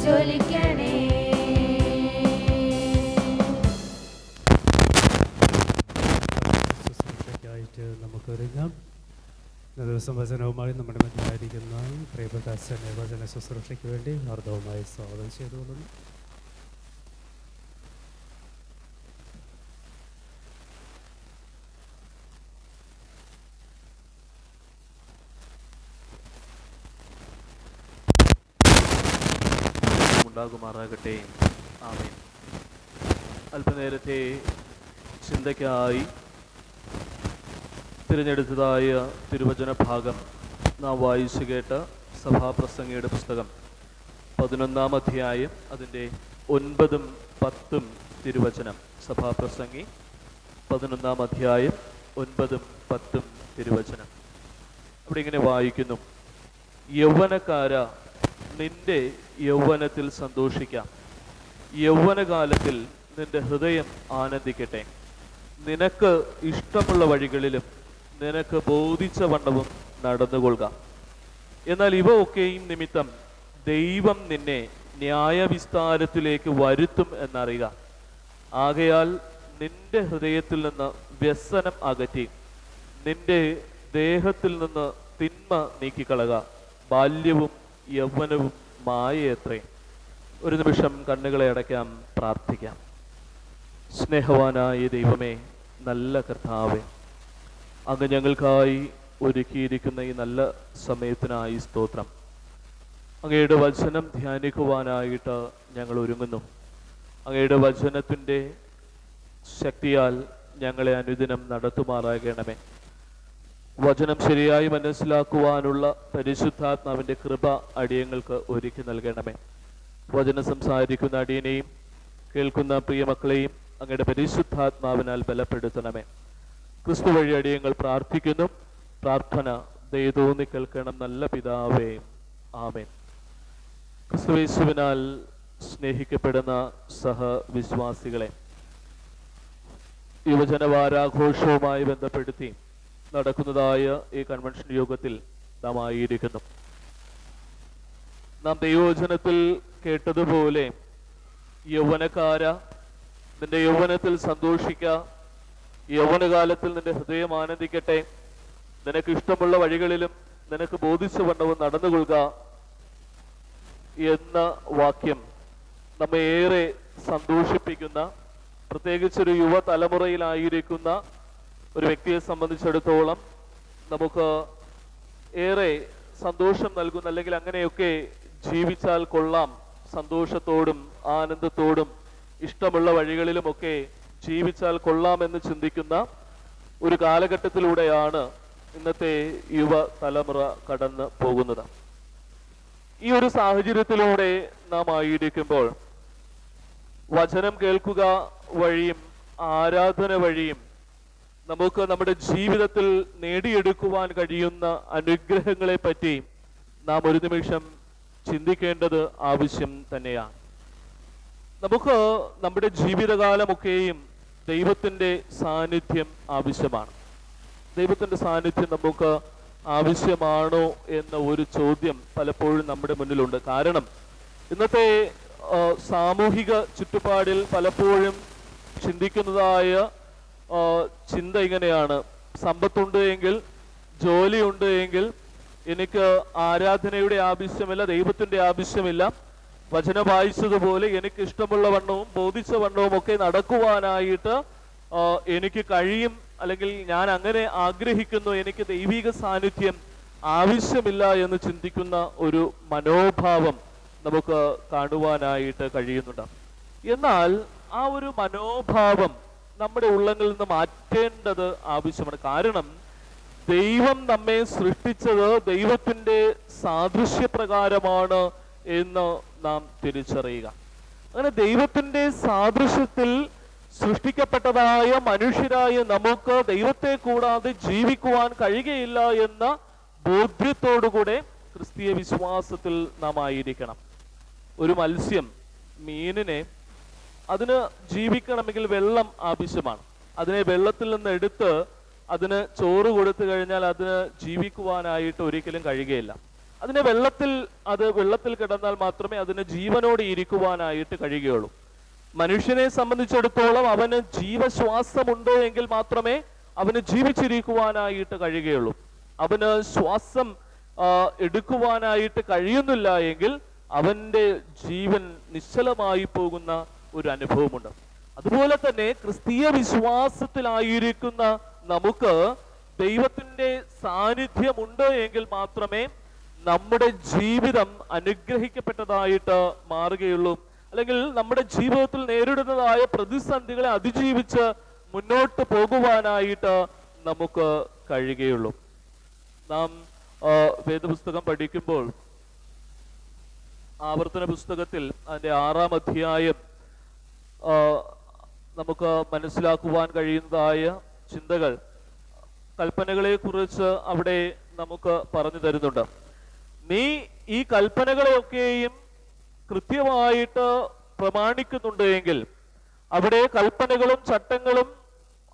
ജ്വലിക്കും രക്ഷിക്കണേ. ശുശ്രൂഷയ്ക്കായിട്ട് നമുക്കൊരുങ്ങാം. ഇന്നത്തെ ദിവസം വചനവുമായി നമ്മുടെ മധ്യമായിരിക്കുന്ന പ്രിയപ്പെട്ട അച്ഛനെ വചന ശുശ്രൂഷയ്ക്ക് വേണ്ടി ഹാർദവമായി സ്വാഗതം ചെയ്തുകൊള്ളുന്നു. ഉണ്ടാകുമാറാകട്ടെ. ആമേൻ. അല്പനേരത്തെ ചിന്തയ്ക്കായി തിരഞ്ഞെടുത്തതായ തിരുവചന ഭാഗം നാം വായിച്ചു കേട്ട സഭാപ്രസംഗിയുടെ പുസ്തകം 11-ാം അധ്യായം അതിൻ്റെ 9-ഉം 10-ഉം തിരുവചനം. സഭാപ്രസംഗി 11-ാം അധ്യായം 9-ഉം 10-ഉം തിരുവചനം. അവിടെ ഇങ്ങനെ വായിക്കുന്നു: യൗവനക്കാര, നിന്റെ യൗവനത്തിൽ സന്തോഷിക്കാം, യൗവനകാലത്തിൽ നിന്റെ ഹൃദയം ആനന്ദിക്കട്ടെ. നിനക്ക് ഇഷ്ടമുള്ള വഴികളിലും നിനക്ക് ബോധിച്ച വണ്ണവും നടന്നുകൊള്ളുക. എന്നാൽ ഇവ ഒക്കെയും നിമിത്തം ദൈവം നിന്നെ ന്യായവിസ്താരത്തിലേക്ക് വരുത്തും എന്നറിയുക. ആകയാൽ നിന്റെ ഹൃദയത്തിൽ നിന്ന് വ്യസനം അകറ്റി നിന്റെ ദേഹത്തിൽ നിന്ന് തിന്മ നീക്കിക്കളക. ബാല്യവും യൗവനവും മായയത്രേ. ഒരു നിമിഷം കണ്ണുകളെ അടയ്ക്കാം, പ്രാർത്ഥിക്കാം. സ്നേഹവാനായ ദൈവമേ, നല്ല കർത്താവേ, അങ്ങ് ഞങ്ങൾക്കായി ഒരുക്കിയിരിക്കുന്ന ഈ നല്ല സമയത്തിനായി സ്തോത്രം. അങ്ങയുടെ വചനം ധ്യാനിക്കുവാനായിട്ട് ഞങ്ങൾ ഒരുങ്ങുന്നു. അങ്ങയുടെ വചനത്തിൻ്റെ ശക്തിയാൽ ഞങ്ങളെ അനുദിനം നടത്തുമാറാകണമേ. വചനം ശരിയായി മനസ്സിലാക്കുവാനുള്ള പരിശുദ്ധാത്മാവിൻ്റെ കൃപ അടിയങ്ങൾക്ക് ഒരുക്കി നൽകണമേ. വചനം സംസാരിക്കുന്ന അടിയനെയും കേൾക്കുന്ന പ്രിയമക്കളെയും അങ്ങയുടെ പരിശുദ്ധാത്മാവിനാൽ ബലപ്പെടുത്തണമേ. ക്രിസ്തു വഴി അടിയങ്ങൾ പ്രാർത്ഥിക്കുന്നു. പ്രാർത്ഥന ദയതോന്നി കേൾക്കണം നല്ല പിതാവേ, ആമേൻ. ക്രിസ്തുയേശുവിനാൽ സ്നേഹിക്കപ്പെടുന്ന സഹവിശ്വാസികളെ, യുവജന വാരാഘോഷവുമായി ബന്ധപ്പെടുത്തി നടക്കുന്നതായ ഈ കൺവെൻഷൻ യോഗത്തിൽ നാം ആയിരിക്കുന്നു. നാം ദൈവവചനത്തിൽ കേട്ടതുപോലെ, യൗവനക്കാര, നിന്റെ യൗവനത്തിൽ സന്തോഷിക്ക, യൗവനകാലത്തിൽ നിന്റെ ഹൃദയം ആനന്ദിക്കട്ടെ, നിനക്ക് ഇഷ്ടമുള്ള വഴികളിലും നിനക്ക് ബോധിച്ച വണ്ണവും നടന്നുകൊള്ളുക എന്ന വാക്യം നമ്മെ ഏറെ സന്തോഷിപ്പിക്കുന്ന, പ്രത്യേകിച്ചൊരു യുവതലമുറയിലായിരിക്കുന്ന ഒരു വ്യക്തിയെ സംബന്ധിച്ചിടത്തോളം നമുക്ക് ഏറെ സന്തോഷം നൽകുന്ന, അല്ലെങ്കിൽ അങ്ങനെയൊക്കെ ജീവിച്ചാൽ കൊള്ളാം, സന്തോഷത്തോടും ആനന്ദത്തോടും ഇഷ്ടമുള്ള വഴികളിലുമൊക്കെ ജീവിച്ചാൽ കൊള്ളാമെന്ന് ചിന്തിക്കുന്ന ഒരു കാലഘട്ടത്തിലൂടെയാണ് ഇന്നത്തെ യുവ തലമുറ കടന്നു പോകുന്നത്. ഈ ഒരു സാഹചര്യത്തിലൂടെ നാം ആയിരിക്കുമ്പോൾ വചനം കേൾക്കുക വഴിയും ആരാധന വഴിയും നമുക്ക് നമ്മുടെ ജീവിതത്തിൽ നേടിയെടുക്കുവാൻ കഴിയുന്ന അനുഗ്രഹങ്ങളെ പറ്റി നാം ഒരു നിമിഷം ചിന്തിക്കേണ്ടത് ആവശ്യം തന്നെയാണ്. നമുക്ക് നമ്മുടെ ജീവിതകാലമൊക്കെയും ദൈവത്തിൻ്റെ സാന്നിധ്യം ആവശ്യമാണ്. ദൈവത്തിൻ്റെ സാന്നിധ്യം നമുക്ക് ആവശ്യമാണോ എന്ന ഒരു ചോദ്യം പലപ്പോഴും നമ്മുടെ മുന്നിലുണ്ട്. കാരണം ഇന്നത്തെ സാമൂഹിക ചുറ്റുപാടിൽ പലപ്പോഴും ചിന്തിക്കുന്നതായ ചിന്ത ഇങ്ങനെയാണ്: സമ്പത്തുണ്ട് എങ്കിൽ, ജോലിയുണ്ട് എങ്കിൽ എനിക്ക് ആരാധനയുടെ ആവശ്യമില്ല, ദൈവത്തിൻ്റെ ആവശ്യമില്ല, വചനം വായിച്ചതുപോലെ എനിക്ക് ഇഷ്ടമുള്ള വണ്ണവും ബോധിച്ച വണ്ണവും ഒക്കെ നടക്കുവാനായിട്ട് എനിക്ക് കഴിയും, അല്ലെങ്കിൽ ഞാൻ അങ്ങനെ ആഗ്രഹിക്കുന്നു, എനിക്ക് ദൈവിക സാന്നിധ്യം ആവശ്യമില്ല എന്ന് ചിന്തിക്കുന്ന ഒരു മനോഭാവം നമുക്ക് കാണുവാനായിട്ട് കഴിയുന്നുണ്ട്. എന്നാൽ ആ ഒരു മനോഭാവം നമ്മുടെ ഉള്ളങ്ങളിൽ നിന്ന് മാറ്റേണ്ടത് ആവശ്യമാണ്. കാരണം ദൈവം നമ്മെ സൃഷ്ടിച്ചത് ദൈവത്തിൻ്റെ സാദൃശ്യപ്രകാരമാണ് എന്ന് നാം തിരിച്ചറിയുക. അങ്ങനെ ദൈവത്തിൻ്റെ സാദൃശ്യത്തിൽ സൃഷ്ടിക്കപ്പെട്ടതായ മനുഷ്യരായ നമുക്ക് ദൈവത്തെ കൂടാതെ ജീവിക്കുവാൻ കഴിയുകയില്ല എന്ന ബോധ്യത്തോടുകൂടെ ക്രിസ്തീയ വിശ്വാസത്തിൽ നാം ആയിരിക്കണം. ഒരു മത്സ്യം, മീനിനെ, അതിന് ജീവിക്കണമെങ്കിൽ വെള്ളം ആവശ്യമാണ്. അതിനെ വെള്ളത്തിൽ നിന്ന് എടുത്ത് അതിന് ചോറ് കൊടുത്തു കഴിഞ്ഞാൽ അതിന് ജീവിക്കുവാനായിട്ട് ഒരിക്കലും കഴിയുകയില്ല. അതിനെ വെള്ളത്തിൽ കിടന്നാൽ മാത്രമേ അതിന് ജീവനോടെ ഇരിക്കുവാനായിട്ട് കഴിയുകയുള്ളൂ. മനുഷ്യനെ സംബന്ധിച്ചിടത്തോളം അവന് ജീവശ്വാസമുണ്ട് എങ്കിൽ മാത്രമേ അവന് ജീവിച്ചിരിക്കുവാനായിട്ട് കഴിയുകയുള്ളൂ. അവന് ശ്വാസം എടുക്കുവാനായിട്ട് കഴിയുന്നില്ല എങ്കിൽ അവന്റെ ജീവൻ നിശ്ചലമായി പോകുന്ന ഒരു അനുഭവമുണ്ട്. അതുപോലെ തന്നെ ക്രിസ്തീയ വിശ്വാസത്തിലായിരിക്കുന്ന നമുക്ക് ദൈവത്തിന്റെ സാന്നിധ്യമുണ്ട് എങ്കിൽ മാത്രമേ നമ്മുടെ ജീവിതം അനുഗ്രഹിക്കപ്പെട്ടതായിട്ട് മാറുകയുള്ളൂ. അല്ലെങ്കിൽ നമ്മുടെ ജീവിതത്തിൽ നേരിടുന്നതായ പ്രതിസന്ധികളെ അതിജീവിച്ച് മുന്നോട്ട് പോകുവാനായിട്ട് നമുക്ക് കഴിയുകയുള്ളൂ. നാം വേദപുസ്തകം പഠിക്കുമ്പോൾ ആവർത്തന പുസ്തകത്തിൽ അതിൻ്റെ 6-ാം അധ്യായം നമുക്ക് മനസ്സിലാക്കുവാൻ കഴിയുന്നതായ ചിന്തകൾ, കൽപ്പനകളെ കുറിച്ച് അവിടെ നമുക്ക് പറഞ്ഞു തരുന്നുണ്ട്. നീ ഈ കൽപ്പനകളെയൊക്കെയും കൃത്യമായിട്ട് പ്രമാണിക്കുന്നുണ്ട് എങ്കിൽ, അവിടെ കൽപ്പനകളും ചട്ടങ്ങളും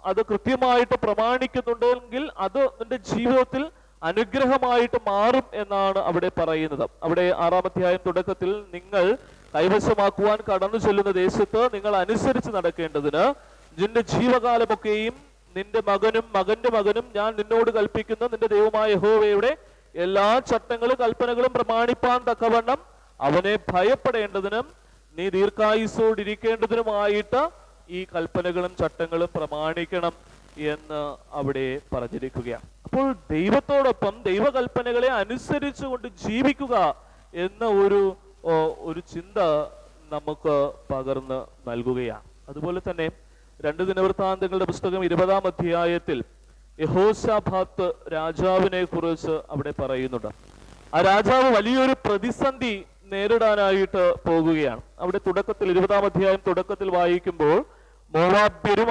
അത് കൃത്യമായിട്ട് പ്രമാണിക്കുന്നുണ്ടെങ്കിൽ അത് നിന്റെ ജീവിതത്തിൽ അനുഗ്രഹമായിട്ട് മാറും എന്നാണ് അവിടെ പറയുന്നത്. അവിടെ 6-ാം അധ്യായം തുടക്കത്തിൽ, നിങ്ങൾ കൈവശമാക്കുവാൻ കടന്നു ചെല്ലുന്ന ദേശത്ത് നിങ്ങൾ അനുസരിച്ച് നടക്കേണ്ടതിന് നിന്റെ ജീവകാലമൊക്കെയും നിന്റെ മകനും മകന്റെ മകനും ഞാൻ നിന്നോട് കൽപ്പിക്കുന്ന നിന്റെ ദൈവമായ യഹോവയുടെ എല്ലാ ചട്ടങ്ങളും കൽപ്പനകളും പ്രമാണിപ്പാൻ തക്കവണ്ണം അവനെ ഭയപ്പെടേണ്ടതിനും നീ ദീർഘായുസ്സോടിരിക്കേണ്ടതിനുമായിട്ട് ഈ കൽപ്പനകളും ചട്ടങ്ങളും പ്രമാണിക്കണം എന്ന് അവിടെ പറഞ്ഞിരിക്കുകയാണ്. അപ്പോൾ ദൈവത്തോടൊപ്പം ദൈവകൽപ്പനകളെ അനുസരിച്ചുകൊണ്ട് ജീവിക്കുക എന്ന ഒരു ചിന്ത നമുക്ക് പകർന്ന് നൽകുകയാണ്. അതുപോലെ തന്നെ 2 ദിനവൃത്താന്തങ്ങളുടെ പുസ്തകം 20-ാം അധ്യായത്തിൽ യഹോശാഫാത്ത് രാജാവിനെ കുറിച്ച് അവിടെ പറയുന്നുണ്ട്. ആ രാജാവ് വലിയൊരു പ്രതിസന്ധി നേരിടാനായിട്ട് പോകുകയാണ്. അവിടെ തുടക്കത്തിൽ 20-ാം അധ്യായം തുടക്കത്തിൽ വായിക്കുമ്പോൾ, മോവാബ്യരും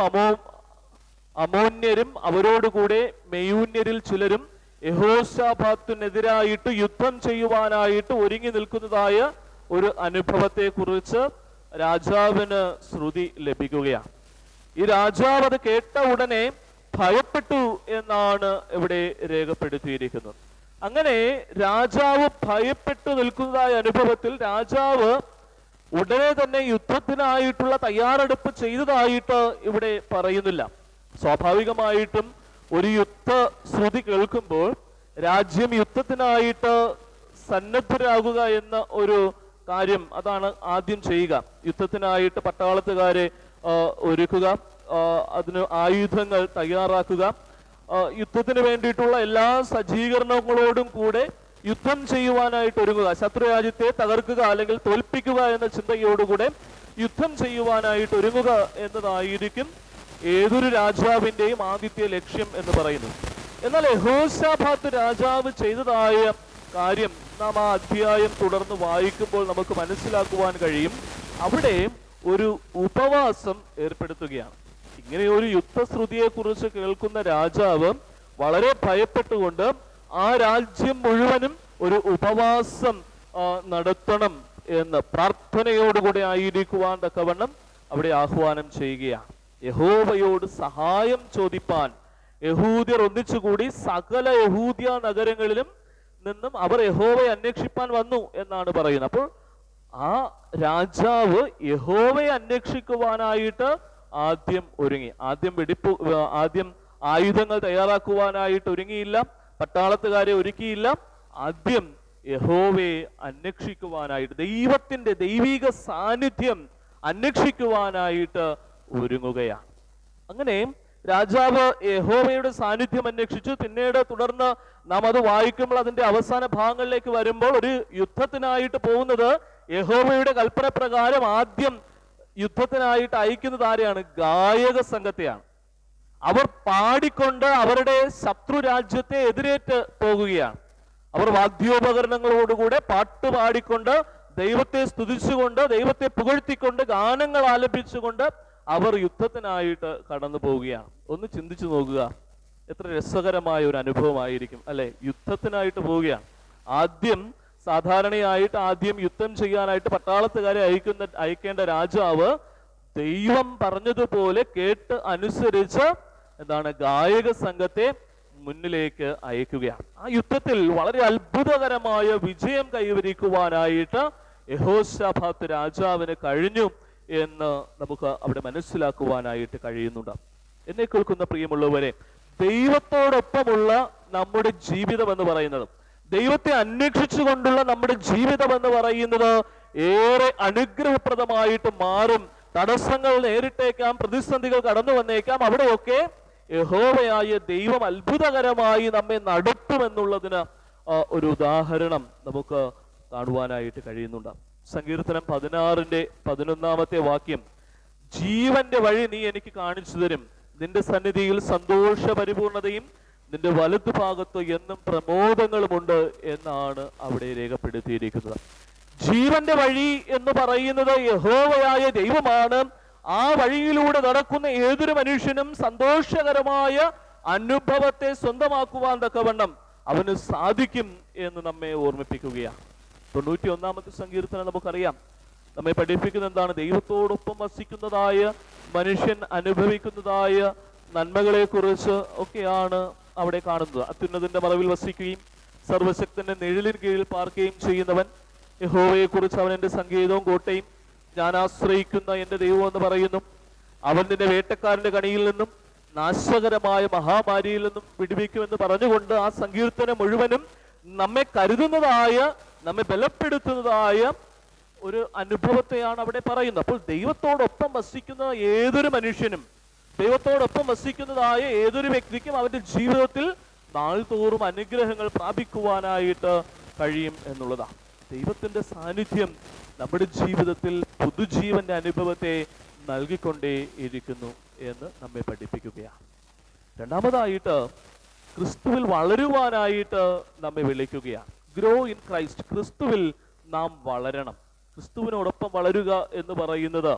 അമോന്യരും അവരോടുകൂടെ മെയൂന്യരിൽ ചിലരും യഹോശാഫാത്തിനെതിരായിട്ട് യുദ്ധം ചെയ്യുവാനായിട്ട് ഒരുങ്ങി നിൽക്കുന്നതായ ഒരു അനുഭവത്തെ കുറിച്ച് രാജാവിന് ശ്രുതി ലഭിക്കുകയാണ്. ഈ രാജാവ് അത് കേട്ട ഉടനെ ഭയപ്പെട്ടു എന്നാണ് ഇവിടെ രേഖപ്പെടുത്തിയിരിക്കുന്നത്. അങ്ങനെ രാജാവ് ഭയപ്പെട്ടു നിൽക്കുന്നതായ അനുഭവത്തിൽ രാജാവ് ഉടനെ തന്നെ യുദ്ധത്തിനായിട്ടുള്ള തയ്യാറെടുപ്പ് ചെയ്തതായിട്ട് ഇവിടെ പറയുന്നില്ല. സ്വാഭാവികമായിട്ടും ഒരു യുദ്ധ ശ്രുതി കേൾക്കുമ്പോൾ രാജ്യം യുദ്ധത്തിനായിട്ട് സന്നദ്ധരാകുക എന്ന ഒരു കാര്യം അതാണ് ആദ്യം ചെയ്യുക. യുദ്ധത്തിനായിട്ട് പട്ടാളത്തുകാരെ ഒരുക്കുക, അതിന് ആയുധങ്ങൾ തയ്യാറാക്കുക, യുദ്ധത്തിന് വേണ്ടിയിട്ടുള്ള എല്ലാ സജ്ജീകരണങ്ങളോടും കൂടെ യുദ്ധം ചെയ്യുവാനായിട്ട് ഒരുങ്ങുക, ശത്രുരാജ്യത്തെ തകർക്കുക അല്ലെങ്കിൽ തോൽപ്പിക്കുക എന്ന ചിന്തയോടുകൂടെ യുദ്ധം ചെയ്യുവാനായിട്ട് ഒരുങ്ങുക എന്നതായിരിക്കും ഏതൊരു രാജാവിൻ്റെയും ആദ്യത്തെ ലക്ഷ്യം എന്ന് പറയുന്നത്. എന്നാൽ യഹോശാഫാത്ത് രാജാവ് ചെയ്തതായ കാര്യം നാം ആ അധ്യായം തുടർന്ന് വായിക്കുമ്പോൾ നമുക്ക് മനസ്സിലാക്കുവാൻ കഴിയും. അവിടെ ഒരു ഉപവാസം ഏർപ്പെടുത്തുകയാണ്. ഇങ്ങനെ ഒരു യുദ്ധശ്രുതിയെ കുറിച്ച് കേൾക്കുന്ന രാജാവ് വളരെ ഭയപ്പെട്ടുകൊണ്ട് ആ രാജ്യം മുഴുവനും ഒരു ഉപവാസം നടത്തണം എന്ന് പ്രാർത്ഥനയോടുകൂടെ ആയിരിക്കുവാൻ തക്കവണ്ണം അവിടെ ആഹ്വാനം ചെയ്യുകയാണ്. യഹോവയോട് സഹായം ചോദിപ്പാൻ യഹൂദ്യർ ഒന്നിച്ചുകൂടി സകല യഹൂദ്യ നഗരങ്ങളിലും നിന്നും അവർ യഹോവയെ അന്വേഷിപ്പാൻ വന്നു എന്നാണ് പറയുന്നത്. അപ്പോൾ ആ രാജാവ് യഹോവയെ അന്വേഷിക്കുവാനായിട്ട് ആദ്യം ഒരുങ്ങി. ആദ്യം ആയുധങ്ങൾ തയ്യാറാക്കുവാനായിട്ട് ഒരുങ്ങിയില്ല, പട്ടാളത്തുകാരെ ഒരുക്കിയില്ല. ആദ്യം യഹോവയെ അന്വേഷിക്കുവാനായിട്ട്, ദൈവത്തിന്റെ ദൈവിക സാന്നിധ്യം അന്വേഷിക്കുവാനായിട്ട് ഒരുങ്ങുകയാണ്. അങ്ങനെ രാജാവ് യഹോവയുടെ സാന്നിധ്യം അന്വേഷിച്ചു. പിന്നീട് തുടർന്ന് നാം അത് വായിക്കുമ്പോൾ അതിന്റെ അവസാന ഭാഗങ്ങളിലേക്ക് വരുമ്പോൾ ഒരു യുദ്ധത്തിനായിട്ട് പോകുന്നത് യഹോവയുടെ കൽപ്പന പ്രകാരം ആദ്യം യുദ്ധത്തിനായിട്ട് അയക്കുന്നത് ആരെയാണ്? ഗായക സംഘത്തെയാണ്. അവർ പാടിക്കൊണ്ട് അവരുടെ ശത്രു രാജ്യത്തെ എതിരേറ്റ് പോകുകയാണ്. അവർ വാദ്യോപകരണങ്ങളോടുകൂടെ പാട്ട് പാടിക്കൊണ്ട് ദൈവത്തെ സ്തുതിച്ചുകൊണ്ട് ദൈവത്തെ പുകഴ്ത്തിക്കൊണ്ട് ഗാനങ്ങൾ ആലപിച്ചുകൊണ്ട് അവർ യുദ്ധത്തിനായിട്ട് കടന്നു പോവുകയാണ്. ഒന്ന് ചിന്തിച്ചു നോക്കുക, എത്ര രസകരമായ ഒരു അനുഭവമായിരിക്കും അല്ലെ? യുദ്ധത്തിനായിട്ട് പോവുകയാണ്. ആദ്യം യുദ്ധം ചെയ്യാനായിട്ട് പട്ടാളത്തുകാരെ അയക്കേണ്ട രാജാവ് ദൈവം പറഞ്ഞതുപോലെ കേട്ട് അനുസരിച്ച് ഗായക സംഘത്തെ മുന്നിലേക്ക് അയക്കുകയാണ്. ആ യുദ്ധത്തിൽ വളരെ അത്ഭുതകരമായ വിജയം കൈവരിക്കുവാനായിട്ട് യഹോശാഫാത്ത് രാജാവിന് കഴിഞ്ഞു എന്ന് നമുക്ക് അവിടെ മനസ്സിലാക്കുവാനായിട്ട് കഴിയുന്നുണ്ട്. എന്നെ കേൾക്കുന്ന പ്രിയമുള്ളവരെ, ദൈവത്തോടൊപ്പമുള്ള നമ്മുടെ ജീവിതം എന്ന് പറയുന്നത്, ദൈവത്തെ അന്വേഷിച്ചുകൊണ്ടുള്ള നമ്മുടെ ജീവിതം എന്ന് പറയുന്നത് ഏറെ അനുഗ്രഹപ്രദമായിട്ട് മാറും. തടസ്സങ്ങൾ നേരിട്ടേക്കാം, പ്രതിസന്ധികൾ കടന്നു വന്നേക്കാം. അവിടെയൊക്കെ യഹോവയായ ദൈവം അത്ഭുതകരമായി നമ്മെ നടത്തുമെന്നുള്ളതിന് ഒരു ഉദാഹരണം നമുക്ക് കാണുവാനായിട്ട് കഴിയുന്നുണ്ട്. സങ്കീർത്തനം 16:11 വാക്യം, ജീവന്റെ വഴി നീ എനിക്ക് കാണിച്ചു തരും, നിന്റെ സന്നിധിയിൽ സന്തോഷ പരിപൂർണതയും നിന്റെ വലതു ഭാഗത്ത് എന്നും പ്രമോദങ്ങളുമുണ്ട് എന്നാണ് അവിടെ രേഖപ്പെടുത്തിയിരിക്കുന്നത്. ജീവന്റെ വഴി എന്ന് പറയുന്നത് യഹോവയായ ദൈവമാണ്. ആ വഴിയിലൂടെ നടക്കുന്ന ഏതൊരു മനുഷ്യനും സന്തോഷകരമായ അനുഭവത്തെ സ്വന്തമാക്കുവാൻ തക്കവണ്ണം അവന് സാധിക്കും എന്ന് നമ്മെ ഓർമ്മിപ്പിക്കുകയാണ്. 91 സങ്കീർത്തനം നമുക്കറിയാം, നമ്മെ പഠിപ്പിക്കുന്ന എന്താണ്? ദൈവത്തോടൊപ്പം വസിക്കുന്നതായ മനുഷ്യൻ അനുഭവിക്കുന്നതായ നന്മകളെ കുറിച്ച് ഒക്കെയാണ് അവിടെ കാണുന്നത്. അത്യുന്നതിന്റെ മറവിൽ വസിക്കുകയും സർവശക്തന്റെ നിഴലിൻ കീഴിൽ പാർക്കുകയും ചെയ്യുന്നവൻ, യഹോവയെ കുറിച്ച് അവൻ എൻ്റെ സങ്കേതവും കോട്ടയും, ഞാൻ ആശ്രയിക്കുന്ന എൻ്റെ ദൈവം എന്ന് പറയുന്നു. അവൻ നിന്നെ വേട്ടക്കാരന്റെ കണിയിൽ നിന്നും നാശകരമായ മഹാമാരിയിൽ നിന്നും വിടുവിക്കുമെന്ന് പറഞ്ഞുകൊണ്ട് ആ സങ്കീർത്തനം മുഴുവനും നമ്മെ കരുതുന്നതായ, നമ്മെ ബലപ്പെടുത്തുന്നതായ ഒരു അനുഭവത്തെയാണ് അവിടെ പറയുന്നത്. അപ്പോൾ ദൈവത്തോടൊപ്പം വസിക്കുന്ന ഏതൊരു മനുഷ്യനും, ദൈവത്തോടൊപ്പം വസിക്കുന്നതായ ഏതൊരു വ്യക്തിക്കും അവന്റെ ജീവിതത്തിൽ നാൾതോറും അനുഗ്രഹങ്ങൾ പ്രാപിക്കുവാനായിട്ട് കഴിയും എന്നുള്ളതാണ്. ദൈവത്തിന്റെ സാന്നിധ്യം നമ്മുടെ ജീവിതത്തിൽ പുതുജീവന്റെ അനുഭവത്തെ നൽകിക്കൊണ്ടേ ഇരിക്കുന്നു എന്ന് നമ്മെ പഠിപ്പിക്കുകയാണ്. രണ്ടാമതായിട്ട് ക്രിസ്തുവിൽ വളരുവാനായിട്ട് നമ്മെ വിളിക്കുകയാണ്. Grow in Christ. ക്രിസ്തുവിൽ നാം വളരണം. ക്രിസ്തുവിനോടൊപ്പം വളരുക എന്ന് പറയുന്നത്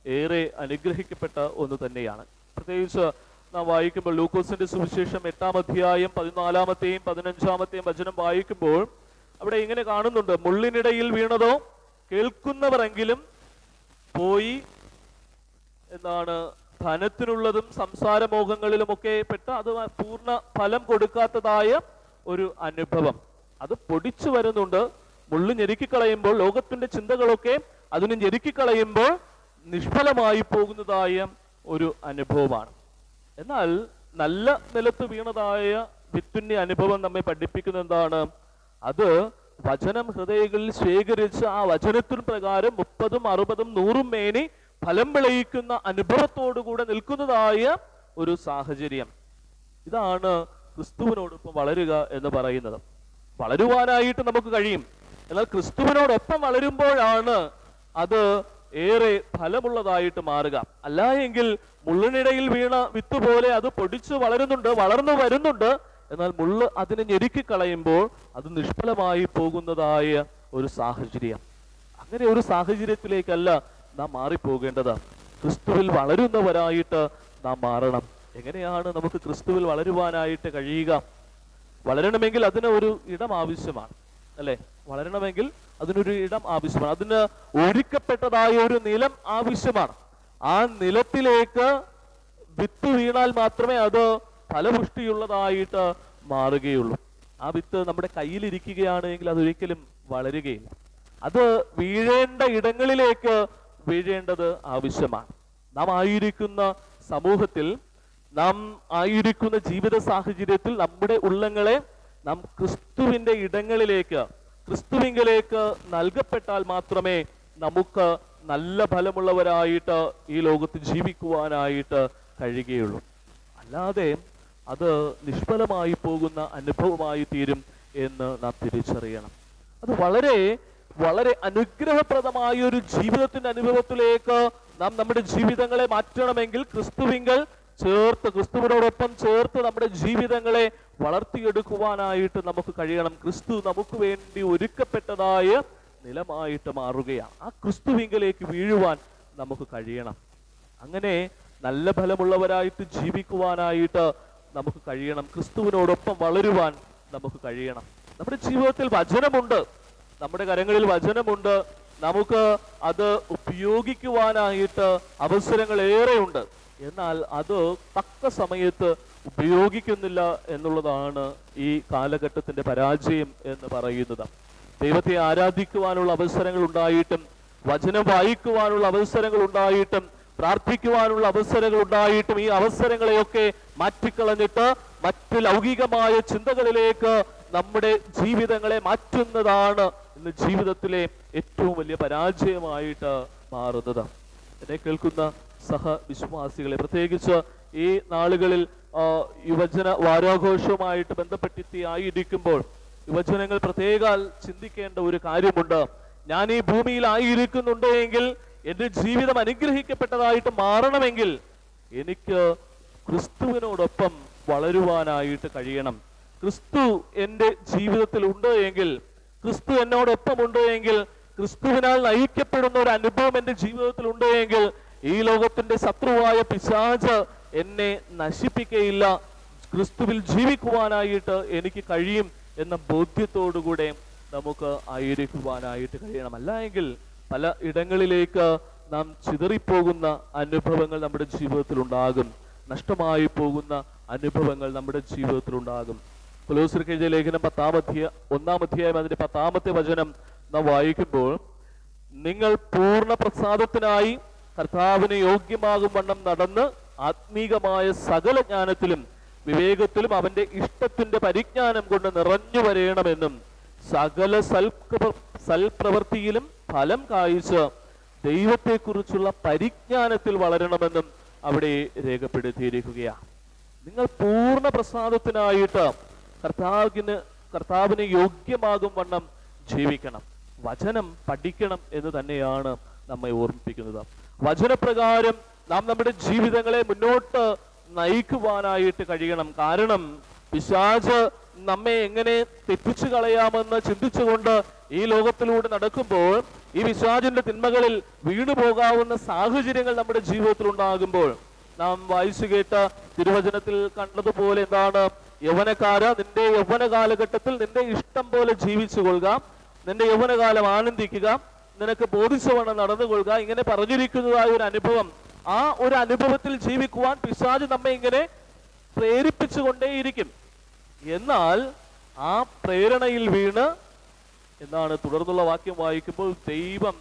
ഏറെ അനുഗ്രഹിക്കപ്പെട്ട ഒന്ന് തന്നെയാണ്. പ്രത്യേകിച്ച് നാം വായിക്കുമ്പോൾ ലൂക്കോസിന്റെ സുവിശേഷം 8-ാം അധ്യായം 14-ാമത്തെയും 15-ാമത്തെയും വചനം വായിക്കുമ്പോൾ അവിടെ ഇങ്ങനെ കാണുന്നുണ്ട്, മുള്ളിനിടയിൽ വീണതോ കേൾക്കുന്നവരെങ്കിലും പോയി ധനത്തിനുള്ളതും സംസാരമോഹങ്ങളിലുമൊക്കെ പെട്ട് അത് പൂർണ്ണ ഫലം കൊടുക്കാത്തതായ ഒരു അനുഭവം. അത് പൊടിച്ചു വരുന്നുണ്ട്. മുള്ളു ഞെരുക്കിക്കളയുമ്പോൾ, ലോകത്തിന്റെ ചിന്തകളൊക്കെ അതിന് ഞെരുക്കിക്കളയുമ്പോൾ നിഷ്ഫലമായി പോകുന്നതായ ഒരു അനുഭവമാണ്. എന്നാൽ നല്ല നിലത്ത് വീണതായ വിത്തിന്റെ അനുഭവം നമ്മെ പഠിപ്പിക്കുന്ന എന്താണ്? അത് വചനം ഹൃദയങ്ങളിൽ ശേഖരിച്ച് ആ വചനത്തിൻ പ്രകാരം 30, 60, 100 മേനി ഫലം വിളയിക്കുന്ന അനുഭവത്തോടുകൂടെ നിൽക്കുന്നതായ ഒരു സാഹചര്യം. ഇതാണ് ക്രിസ്തുവിനോടൊപ്പം വളരുക എന്ന് പറയുന്നത്. വളരുവാനായിട്ട് നമുക്ക് കഴിയും. എന്നാൽ ക്രിസ്തുവിനോടൊപ്പം വളരുമ്പോഴാണ് അത് ഏറെ ഫലമുള്ളതായിട്ട് മാറുക. അല്ല എങ്കിൽ മുള്ളിനിടയിൽ വീണ വിത്ത് പോലെ അത് പൊടിച്ചു വളരുന്നുണ്ട്, വളർന്നു വരുന്നുണ്ട്. എന്നാൽ മുള്ള് അതിനെ ഞെരുക്കിക്കളയുമ്പോൾ അത് നിഷ്ഫലമായി പോകുന്നതായ ഒരു സാഹചര്യം. അങ്ങനെ ഒരു സാഹചര്യത്തിലേക്കല്ല നാം മാറിപ്പോകേണ്ടത്. ക്രിസ്തുവിൽ വളരുന്നവരായിട്ട് നാം മാറണം. എങ്ങനെയാണ് നമുക്ക് ക്രിസ്തുവിൽ വളരുവാനായിട്ട് കഴിയുക? വളരണമെങ്കിൽ അതിന് ഒരു ഇടം ആവശ്യമാണ്, അല്ലെ? വളരണമെങ്കിൽ അതിനൊരു ഇടം ആവശ്യമാണ്. അതിന് ഒരുക്കപ്പെട്ടതായ ഒരു നിലം ആവശ്യമാണ്. ആ നിലത്തിലേക്ക് വിത്ത് വീണാൽ മാത്രമേ അത് ഫലപുഷ്ടിയുള്ളതായിട്ട് മാറുകയുള്ളൂ. ആ വിത്ത് നമ്മുടെ കയ്യിലിരിക്കുകയാണെങ്കിൽ അതൊരിക്കലും വളരുകയില്ല. അത് വീഴേണ്ട ഇടങ്ങളിലേക്ക് വീഴേണ്ടത് ആവശ്യമാണ്. നാം ആയിരിക്കുന്ന സമൂഹത്തിൽ, നാം ആയിരിക്കുന്ന ജീവിത സാഹചര്യത്തിൽ നമ്മുടെ ഉള്ളങ്ങളെ നാം ക്രിസ്തുവിന്റെ ഇടങ്ങളിലേക്ക്, ക്രിസ്തുവിങ്കലേക്ക് നൽകപ്പെട്ടാൽ മാത്രമേ നമുക്ക് നല്ല ഫലമുള്ളവരായിട്ട് ഈ ലോകത്ത് ജീവിക്കുവാനായിട്ട് കഴിയുകയുള്ളൂ. അല്ലാതെ അത് നിഷ്ഫലമായി പോകുന്ന അനുഭവമായി തീരും എന്ന് നാം തിരിച്ചറിയണം. അത് വളരെ വളരെ അനുഗ്രഹപ്രദമായ ഒരു ജീവിതത്തിന്റെ അനുഭവത്തിലേക്ക് നാം നമ്മുടെ ജീവിതങ്ങളെ മാറ്റണമെങ്കിൽ ക്രിസ്തുവിങ്കൽ ചേർത്ത്, ക്രിസ്തുവിനോടൊപ്പം ചേർത്ത് നമ്മുടെ ജീവിതങ്ങളെ വളർത്തിയെടുക്കുവാനായിട്ട് നമുക്ക് കഴിയണം. ക്രിസ്തു നമുക്ക് വേണ്ടി ഒരുക്കപ്പെട്ടതായ നിലമായിട്ട് മാറുകയാണ്. ആ ക്രിസ്തുവിങ്കലേക്ക് വീഴുവാൻ നമുക്ക് കഴിയണം. അങ്ങനെ നല്ല ഫലമുള്ളവരായിട്ട് ജീവിക്കുവാനായിട്ട് നമുക്ക് കഴിയണം. ക്രിസ്തുവിനോടൊപ്പം വളരുവാൻ നമുക്ക് കഴിയണം. നമ്മുടെ ജീവിതത്തിൽ വചനമുണ്ട്, നമ്മുടെ കരങ്ങളിൽ വചനമുണ്ട്. നമുക്ക് അത് ഉപയോഗിക്കുവാനായിട്ട് അവസരങ്ങൾ ഏറെയുണ്ട്. എന്നാൽ അത് തക്ക സമയത്ത് ഉപയോഗിക്കുന്നില്ല എന്നുള്ളതാണ് ഈ കാലഘട്ടത്തിന്റെ പരാജയം എന്ന് പറയുന്നത്. ദൈവത്തെ ആരാധിക്കുവാനുള്ള അവസരങ്ങൾ ഉണ്ടായിട്ടും, വചനം വായിക്കുവാനുള്ള അവസരങ്ങൾ ഉണ്ടായിട്ടും, പ്രാർത്ഥിക്കുവാനുള്ള അവസരങ്ങൾ ഉണ്ടായിട്ടും ഈ അവസരങ്ങളെയൊക്കെ മാറ്റിക്കളഞ്ഞിട്ട് മറ്റ് ലൗകികമായ ചിന്തകളിലേക്ക് നമ്മുടെ ജീവിതങ്ങളെ മാറ്റുന്നതാണ് ഇന്ന് ജീവിതത്തിലെ ഏറ്റവും വലിയ പരാജയമായിട്ട് മാറുന്നത്. എന്നെ കേൾക്കുന്ന സഹവിശ്വാസികളെ, പ്രത്യേകിച്ച് ഈ നാളുകളിൽ യുവജന വാരാഘോഷവുമായിട്ട് ബന്ധപ്പെട്ടിരിക്കുമ്പോൾ യുവജനങ്ങൾ പ്രത്യേകം ചിന്തിക്കേണ്ട ഒരു കാര്യമുണ്ട്. ഞാൻ ഈ ഭൂമിയിൽ ആയിരിക്കുന്നുണ്ട് എങ്കിൽ, എൻ്റെ ജീവിതം അനുഗ്രഹിക്കപ്പെട്ടതായിട്ട് മാറണമെങ്കിൽ എനിക്ക് ക്രിസ്തുവിനോടൊപ്പം വളരുവാനായിട്ട് കഴിയണം. ക്രിസ്തു എൻ്റെ ജീവിതത്തിൽ ഉണ്ട് എങ്കിൽ, ക്രിസ്തു എന്നോടൊപ്പം ഉണ്ട് എങ്കിൽ, ക്രിസ്തുവിനാൽ നയിക്കപ്പെടുന്ന ഒരു അനുഭവം എൻ്റെ ജീവിതത്തിൽ ഉണ്ട് എങ്കിൽ, ഈ ലോകത്തിന്റെ ശത്രുവായ പിശാച് എന്നെ നശിപ്പിക്കയില്ല. ക്രിസ്തുവിൽ ജീവിക്കുവാനായിട്ട് എനിക്ക് കഴിയും എന്ന ബോധ്യത്തോടുകൂടെ നമുക്ക് ആയിരിക്കുവാനായിട്ട് കഴിയണം. അല്ല എങ്കിൽ പല ഇടങ്ങളിലേക്ക് നാം ചിതറിപ്പോകുന്ന അനുഭവങ്ങൾ നമ്മുടെ ജീവിതത്തിൽ ഉണ്ടാകും. നഷ്ടമായി പോകുന്ന അനുഭവങ്ങൾ നമ്മുടെ ജീവിതത്തിൽ ഉണ്ടാകും. കൊലോസ്യർക്ക് എഴുതിയ ലേഖനം 1-ാം അധ്യായം അതിന്റെ 10-ാമത്തെ വചനം നാം വായിക്കുമ്പോൾ, നിങ്ങൾ പൂർണ്ണ പ്രസാദത്തിനായി കർത്താവിന് യോഗ്യമാകും വണ്ണം നടന്ന് ആത്മീകമായ സകല ജ്ഞാനത്തിലും വിവേകത്തിലും അവന്റെ ഇഷ്ടത്തിന്റെ പരിജ്ഞാനം കൊണ്ട് നിറഞ്ഞു വരേണമെന്നും സകല സൽപ്രവൃത്തിയിലും ഫലം കായ്ച്ച് ദൈവത്തെക്കുറിച്ചുള്ള പരിജ്ഞാനത്തിൽ വളരണമെന്നും അവിടെ രേഖപ്പെടുത്തിയിരിക്കുകയാണ്. നിങ്ങൾ പൂർണ്ണ പ്രസാദത്തിനായിട്ട് കർത്താവിന് യോഗ്യമാകും വണ്ണം ജീവിക്കണം. വചനം പഠിക്കണം എന്ന് തന്നെയാണ് നമ്മെ ഓർമ്മിപ്പിക്കുന്നത്. വചനപ്രകാരം നാം നമ്മുടെ ജീവിതങ്ങളെ മുന്നോട്ട് നയിക്കുവാനായിട്ട് കഴിയണം. കാരണം പിശാച് നമ്മെ എങ്ങനെ തെറ്റിച്ചു കളയാമെന്ന് ചിന്തിച്ചുകൊണ്ട് ഈ ലോകത്തിലൂടെ നടക്കുമ്പോൾ, ഈ പിശാചിന്റെ തിന്മകളിൽ വീണു പോകാവുന്ന സാഹചര്യങ്ങൾ നമ്മുടെ ജീവിതത്തിൽ ഉണ്ടാകുമ്പോൾ, നാം വായിച്ചു കേട്ട തിരുവചനത്തിൽ കണ്ടതുപോലെ എന്താണ്, യൗവനക്കാര, നിന്റെ യൗവന കാലഘട്ടത്തിൽ നിന്റെ ഇഷ്ടം പോലെ ജീവിച്ചു കൊള്ളുക, നിന്റെ യൗവനകാലം ആനന്ദിക്കുക, നിനക്ക് ബോധിച്ചവണ്ണം നടന്നുകൊള്ളുക, ഇങ്ങനെ പറഞ്ഞിരിക്കുന്നതായ ഒരു അനുഭവം. ആ ഒരു അനുഭവത്തിൽ ജീവിക്കുവാൻ പിശാച് നമ്മെ ഇങ്ങനെ പ്രേരിപ്പിച്ചുകൊണ്ടേയിരിക്കും. എന്നാൽ ആ പ്രേരണയിൽ വീണ് എന്താണ് തുടർന്നുള്ള വാക്യം വായിക്കുമ്പോൾ, ദൈവം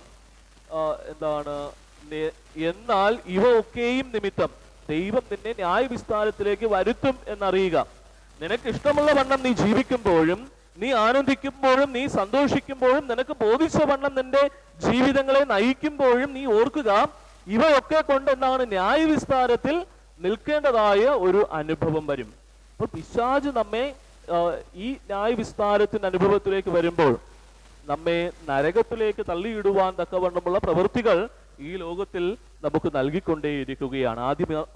എന്നാൽ ഇവ ഒക്കെയും നിമിത്തം ദൈവം നിന്നെ ന്യായവിസ്താരത്തിലേക്ക് വരുത്തും എന്നറിയുക. നിനക്ക് ഇഷ്ടമുള്ള വണ്ണം നീ ജീവിക്കുമ്പോഴും, നീ ആനന്ദിക്കുമ്പോഴും, നീ സന്തോഷിക്കുമ്പോഴും, നിനക്ക് ബോധിച്ച വണ്ണം നിന്റെ ജീവിതങ്ങളെ നയിക്കുമ്പോഴും നീ ഓർക്കുക, ഇവയൊക്കെ കൊണ്ട് എന്താണ് ന്യായവിസ്താരത്തിൽ നിൽക്കേണ്ടതായ ഒരു അനുഭവം വരും. അപ്പോൾ പിശാച് നമ്മെ ഈ ന്യായവിസ്താരത്തിന്റെ അനുഭവത്തിലേക്ക് വരുമ്പോൾ നമ്മെ നരകത്തിലേക്ക് തള്ളിയിടുവാൻ തക്കവണ്ണമുള്ള പ്രവൃത്തികൾ ഈ ലോകത്തിൽ നമുക്ക് നൽകിക്കൊണ്ടേയിരിക്കുകയാണ്.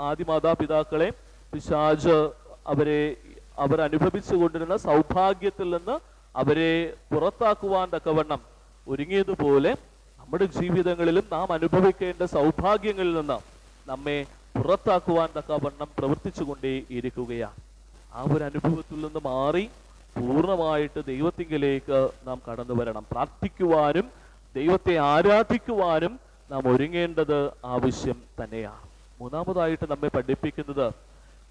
ആദിമാതാപിതാക്കളെ പിശാച് അവർ അനുഭവിച്ചു കൊണ്ടിരുന്ന സൗഭാഗ്യത്തിൽ നിന്ന് അവരെ പുറത്താക്കുവാൻ തക്കവണ്ണം ഒരുങ്ങിയതുപോലെ നമ്മുടെ ജീവിതങ്ങളിലും നാം അനുഭവിക്കേണ്ട സൗഭാഗ്യങ്ങളിൽ നിന്ന് നമ്മെ പുറത്താക്കുവാൻ തക്കവണ്ണം പ്രവർത്തിച്ചു കൊണ്ടേയിരിക്കുകയാണ്. ആ ഒരു അനുഭവത്തിൽ നിന്ന് മാറി പൂർണ്ണമായിട്ട് ദൈവത്തിങ്കിലേക്ക് നാം കടന്നു വരണം. പ്രാർത്ഥിക്കുവാനും ദൈവത്തെ ആരാധിക്കുവാനും നാം ഒരുങ്ങേണ്ടത് ആവശ്യം തന്നെയാണ്. മൂന്നാമതായിട്ട് നമ്മെ പഠിപ്പിക്കുന്നത്